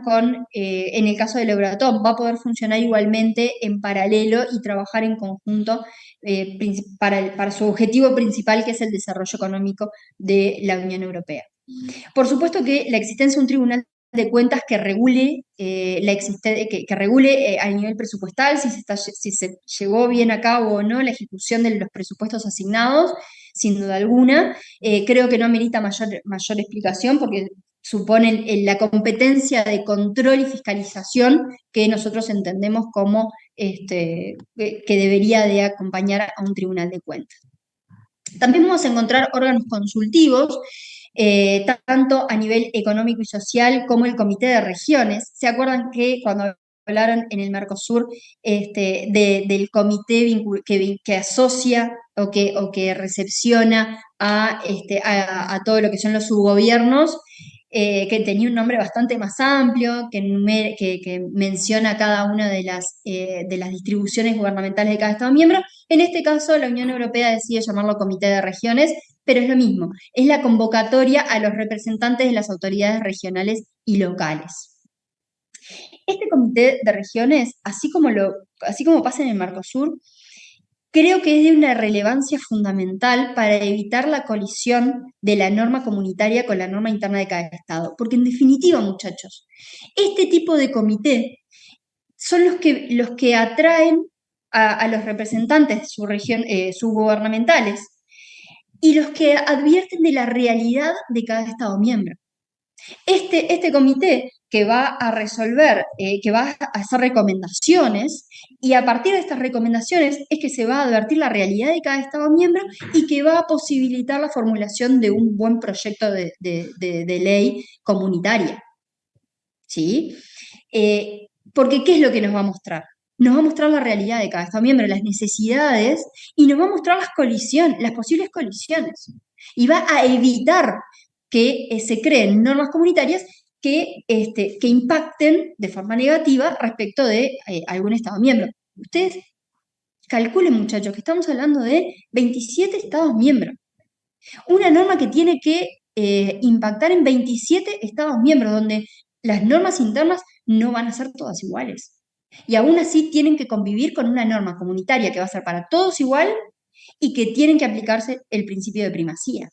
en el caso del Euratom, va a poder funcionar igualmente en paralelo y trabajar en conjunto para su objetivo principal, que es el desarrollo económico de la Unión Europea. Por supuesto que la existencia de un tribunal de cuentas que regule, que regule a nivel presupuestal si se llevó bien a cabo o no la ejecución de los presupuestos asignados, sin duda alguna. Creo que no amerita mayor explicación porque supone la competencia de control y fiscalización que nosotros entendemos como que debería de acompañar a un tribunal de cuentas. También vamos a encontrar órganos consultivos, tanto a nivel económico y social como el Comité de Regiones. ¿Se acuerdan que cuando hablaron en el Mercosur del comité que asocia o que recepciona a todo lo que son los subgobiernos? Que tenía un nombre bastante más amplio, que menciona cada una de las distribuciones gubernamentales de cada Estado miembro. En este caso, la Unión Europea decide llamarlo Comité de Regiones, pero es lo mismo, es la convocatoria a los representantes de las autoridades regionales y locales. Este Comité de Regiones, así como pasa en el Mercosur, creo que es de una relevancia fundamental para evitar la colisión de la norma comunitaria con la norma interna de cada Estado. Porque en definitiva, muchachos, este tipo de comité son los que atraen a los representantes de su región, subgubernamentales, y los que advierten de la realidad de cada Estado miembro. Este comité que va a resolver, que va a hacer recomendaciones, y a partir de estas recomendaciones es que se va a advertir la realidad de cada Estado miembro y que va a posibilitar la formulación de un buen proyecto de ley comunitaria. ¿Sí? Porque ¿qué es lo que nos va a mostrar? Nos va a mostrar la realidad de cada Estado miembro, las necesidades, y nos va a mostrar las posibles colisiones. Y va a evitar que se creen normas comunitarias que impacten de forma negativa respecto de algún Estado miembro. Ustedes calculen, muchachos, que estamos hablando de 27 Estados miembros. Una norma que tiene que impactar en 27 Estados miembros, donde las normas internas no van a ser todas iguales. Y aún así tienen que convivir con una norma comunitaria que va a ser para todos igual y que tienen que aplicarse el principio de primacía.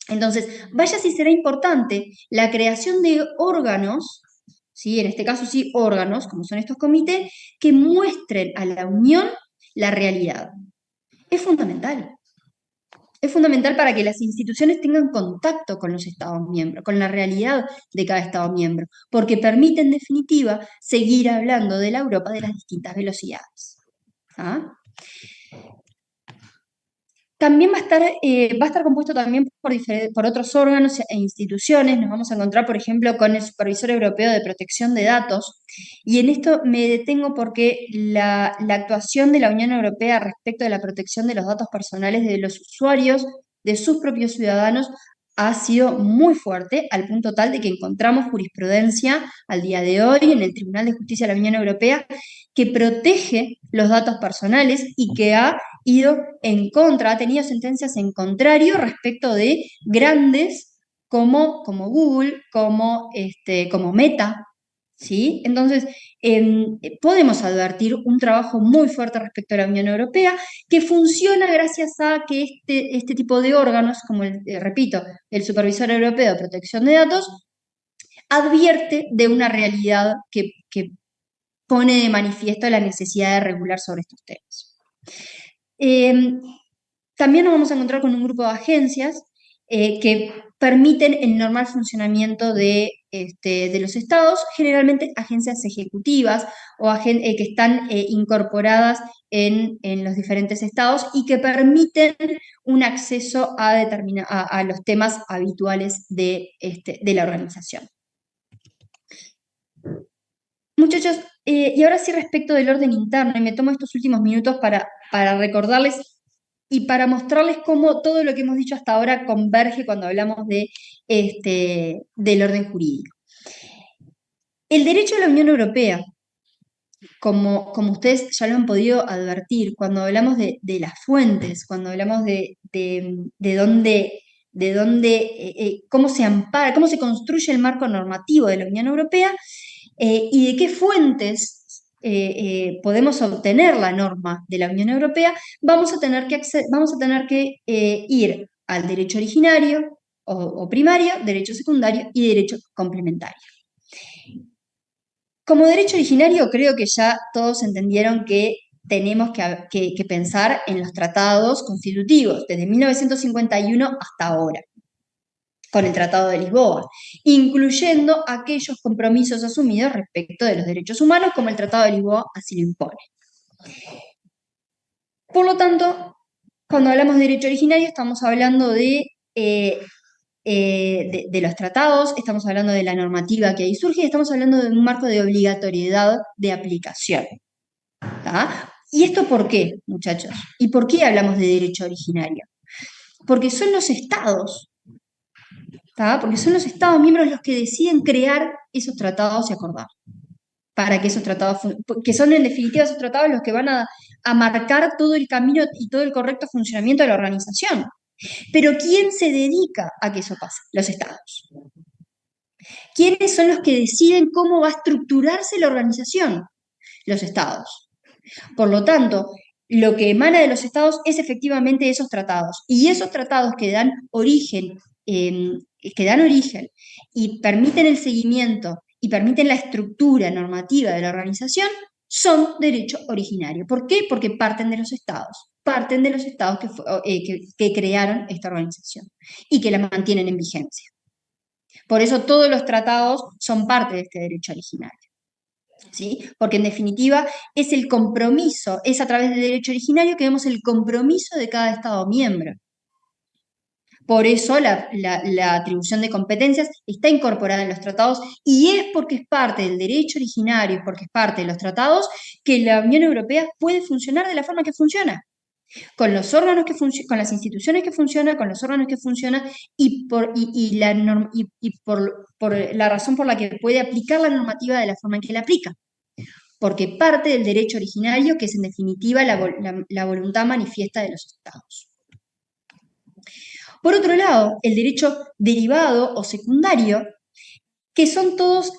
Entonces, vaya si será importante la creación de órganos, ¿sí? En este caso sí, órganos, como son estos comités, que muestren a la Unión la realidad. Es fundamental. Es fundamental para que las instituciones tengan contacto con los Estados miembros, con la realidad de cada Estado miembro, porque permite, en definitiva, seguir hablando de la Europa de las distintas velocidades. ¿Ah? También va a estar compuesto también por otros órganos e instituciones. Nos vamos a encontrar, por ejemplo, con el Supervisor Europeo de Protección de Datos. Y en esto me detengo porque la actuación de la Unión Europea respecto de la protección de los datos personales de los usuarios, de sus propios ciudadanos, ha sido muy fuerte, al punto tal de que encontramos jurisprudencia al día de hoy en el Tribunal de Justicia de la Unión Europea que protege los datos personales y que ha tenido sentencias en contrario respecto de grandes como Google, como Meta, ¿sí? Entonces, podemos advertir un trabajo muy fuerte respecto a la Unión Europea que funciona gracias a que este tipo de órganos, como repito, el Supervisor Europeo de Protección de Datos, advierte de una realidad que pone de manifiesto la necesidad de regular sobre estos temas. También nos vamos a encontrar con un grupo de agencias que permiten el normal funcionamiento de de los estados, generalmente agencias ejecutivas o que están incorporadas en los diferentes estados y que permiten un acceso a los temas habituales de la organización. Muchachos, y ahora sí respecto del orden interno, y me tomo estos últimos minutos para recordarles y para mostrarles cómo todo lo que hemos dicho hasta ahora converge cuando hablamos del orden jurídico. El derecho de la Unión Europea, como ustedes ya lo han podido advertir, cuando hablamos de las fuentes, cuando hablamos de cómo se ampara, cómo se construye el marco normativo de la Unión Europea, y de qué fuentes podemos obtener la norma de la Unión Europea, vamos a tener que ir al derecho originario o primario, derecho secundario y derecho complementario. Como derecho originario, creo que ya todos entendieron que tenemos que pensar en los tratados constitutivos, desde 1951 hasta ahora, con el Tratado de Lisboa, incluyendo aquellos compromisos asumidos respecto de los derechos humanos, como el Tratado de Lisboa así lo impone. Por lo tanto, cuando hablamos de derecho originario, estamos hablando de los tratados, estamos hablando de la normativa que ahí surge y estamos hablando de un marco de obligatoriedad de aplicación. ¿Tá? ¿Y esto por qué, muchachos? ¿Y por qué hablamos de derecho originario? Porque son los estados, ¿tá? Porque son los estados miembros los que deciden crear esos tratados y acordar. Para que esos tratados, que son en definitiva esos tratados los que van a marcar todo el camino y todo el correcto funcionamiento de la organización. Pero ¿quién se dedica a que eso pase? Los estados. ¿Quiénes son los que deciden cómo va a estructurarse la organización? Los estados. Por lo tanto, lo que emana de los estados es efectivamente esos tratados. Y esos tratados que dan origen y permiten el seguimiento y permiten la estructura normativa de la organización son derecho originario. ¿Por qué? Porque parten de los estados que crearon esta organización y que la mantienen en vigencia. Por eso todos los tratados son parte de este derecho originario. ¿Sí? Porque en definitiva es el compromiso, es a través del derecho originario que vemos el compromiso de cada Estado miembro. Por eso la atribución de competencias está incorporada en los tratados y es porque es parte del derecho originario, porque es parte de los tratados, que la Unión Europea puede funcionar de la forma que funciona. Con los órganos con las instituciones que funcionan, con los órganos que funcionan y por la razón por la que puede aplicar la normativa de la forma en que la aplica. Porque parte del derecho originario, que es en definitiva la voluntad manifiesta de los estados. Por otro lado, el derecho derivado o secundario, que son todos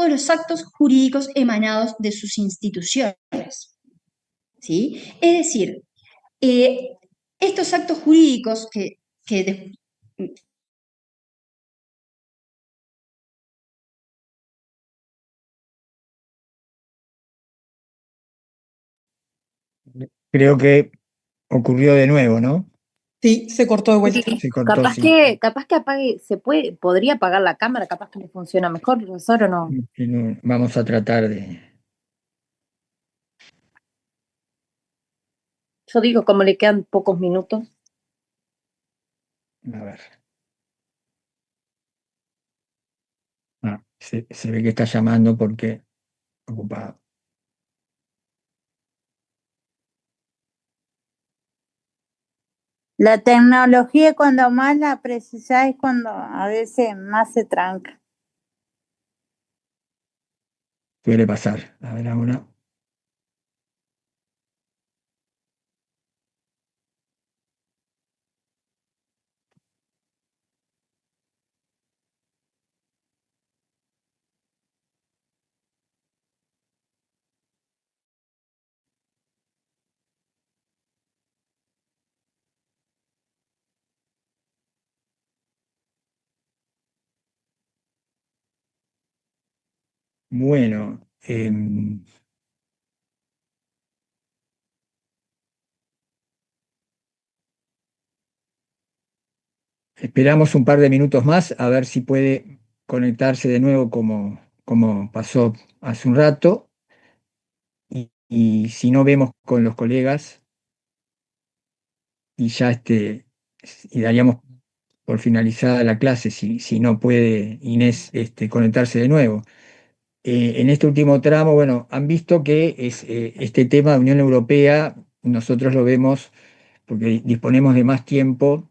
los actos jurídicos emanados de sus instituciones. ¿Sí? Es decir, estos actos jurídicos Creo que ocurrió de nuevo, ¿no? Sí, se cortó de vuelta. Sí, Se cortó, capaz sí. que apague, podría apagar la cámara, capaz que le funciona mejor, profesor, ¿o no? Vamos a tratar de... Yo digo, como le quedan pocos minutos. A ver. Se ve que está llamando porque ocupado. La tecnología cuando más la precisáis, cuando a veces más se tranca. Suele pasar. A ver ahora. Bueno, esperamos un par de minutos más a ver si puede conectarse de nuevo como pasó hace un rato. Y si no, vemos con los colegas y ya y daríamos por finalizada la clase si no puede Inés conectarse de nuevo. En este último tramo, bueno, han visto que este tema de Unión Europea, nosotros lo vemos porque disponemos de más tiempo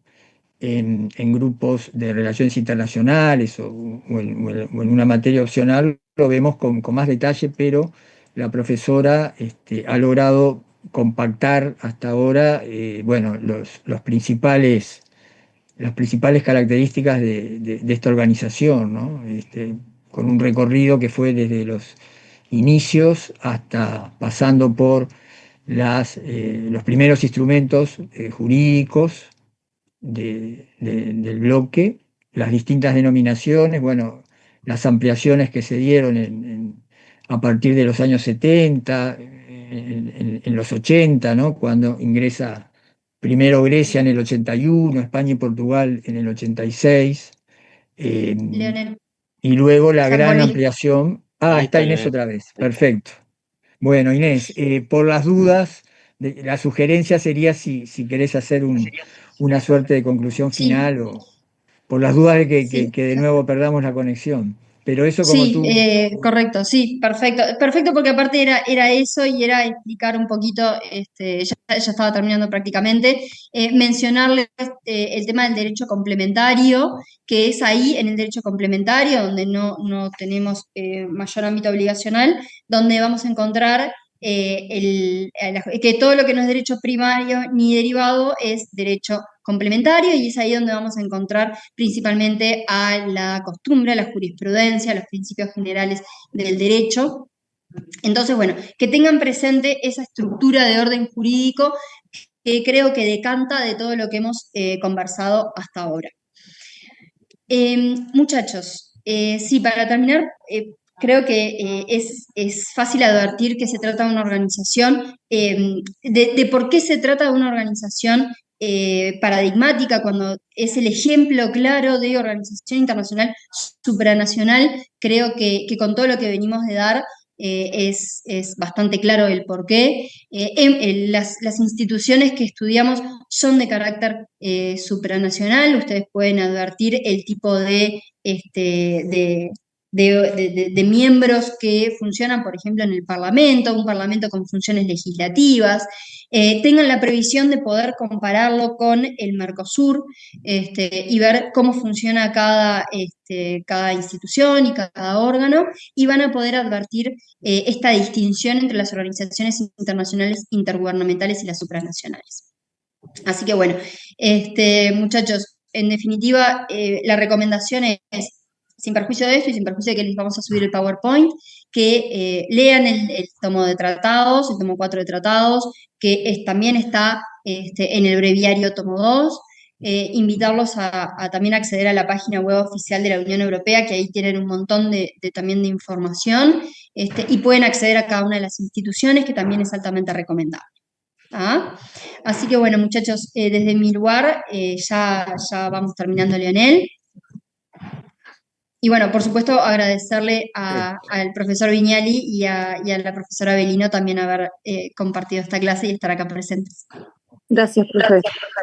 en grupos de relaciones internacionales o en una materia opcional, lo vemos con más detalle, pero la profesora ha logrado compactar hasta ahora, bueno, las principales características de esta organización, ¿no? Con un recorrido que fue desde los inicios hasta pasando por los primeros instrumentos jurídicos del bloque, las distintas denominaciones, bueno, las ampliaciones que se dieron a partir de los años 70, en los 80, ¿no? Cuando ingresa primero Grecia en el 81, España y Portugal en el 86, Leonel, y luego la ya gran volví. ampliación. Ahí Está está, Inés Leonel. otra vez, perfecto. Bueno, Inés, por las dudas, la sugerencia sería si querés hacer una suerte de conclusión Sí, final o por las dudas de sí. que de nuevo perdamos la conexión. Pero eso como Sí, tú... correcto, sí, perfecto. Perfecto porque aparte era eso y era explicar un poquito, ya estaba terminando prácticamente, mencionarles el tema del derecho complementario, que es ahí en el derecho complementario, donde no tenemos mayor ámbito obligacional, donde vamos a encontrar que todo lo que no es derecho primario ni derivado es derecho complementario y es ahí donde vamos a encontrar principalmente a la costumbre, a la jurisprudencia, a los principios generales del derecho. Entonces, bueno, que tengan presente esa estructura de orden jurídico que creo que decanta de todo lo que hemos conversado hasta ahora. Muchachos, sí, para terminar, creo que es fácil advertir que se trata de una organización, de por qué se trata de una organización paradigmática, cuando es el ejemplo claro de organización internacional supranacional. Creo que con todo lo que venimos de dar, es bastante claro el porqué. Las instituciones que estudiamos son de carácter supranacional. Ustedes pueden advertir el tipo de miembros que funcionan, por ejemplo, en el Parlamento, un Parlamento con funciones legislativas. Tengan la previsión de poder compararlo con el Mercosur y ver cómo funciona cada institución y cada órgano, y van a poder advertir esta distinción entre las organizaciones internacionales intergubernamentales y las supranacionales. Así que bueno, muchachos, en definitiva, la recomendación es, sin perjuicio de esto y sin perjuicio de que les vamos a subir el PowerPoint, que lean el tomo de tratados, el tomo 4 de tratados, que también está en el breviario tomo 2. Invitarlos a también acceder a la página web oficial de la Unión Europea, que ahí tienen un montón también de información, y pueden acceder a cada una de las instituciones, que también es altamente recomendable. ¿Ah? Así que bueno, muchachos, desde mi lugar ya vamos terminando, Leonel. Y bueno, por supuesto, agradecerle al profesor Viñali y a la profesora Belino también haber compartido esta clase y estar acá presentes. Gracias, profesor.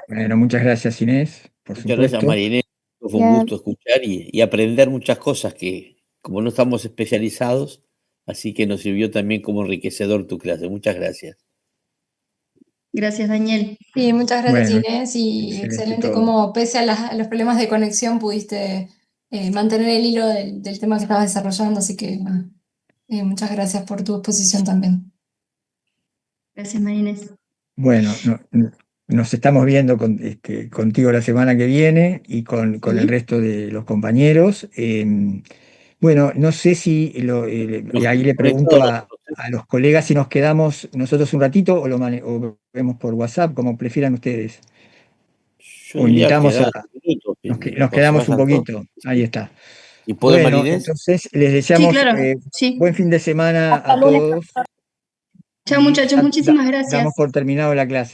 Bueno, muchas gracias, Inés, por Muchas gracias, supuesto. Marinés. Fue un gusto escuchar y aprender muchas cosas que, como no estamos especializados, así que nos sirvió también como enriquecedor tu clase. Muchas gracias. Gracias, Daniel. Sí, muchas gracias, Bueno, Inés, y excelente excelente todo. cómo pese a los problemas de conexión pudiste mantener el hilo del tema que estabas desarrollando, así que bueno, muchas gracias por tu exposición también. Gracias, Marines. Bueno, nos estamos viendo contigo la semana que viene y con el resto de los compañeros. Bueno, no sé si, y ahí le pregunto a los colegas si nos quedamos nosotros un ratito o vemos por WhatsApp, como prefieran ustedes. Yo O diría invitamos quedar 10 minutos, nos por si quedamos un vayan todos. poquito. Ahí está. ¿Y puede, Bueno, Marinés? entonces les Sí, deseamos claro, sí. buen fin de semana Hasta a lunes. todos. Chao, Y muchachos, muchísimas damos gracias. por terminado la clase.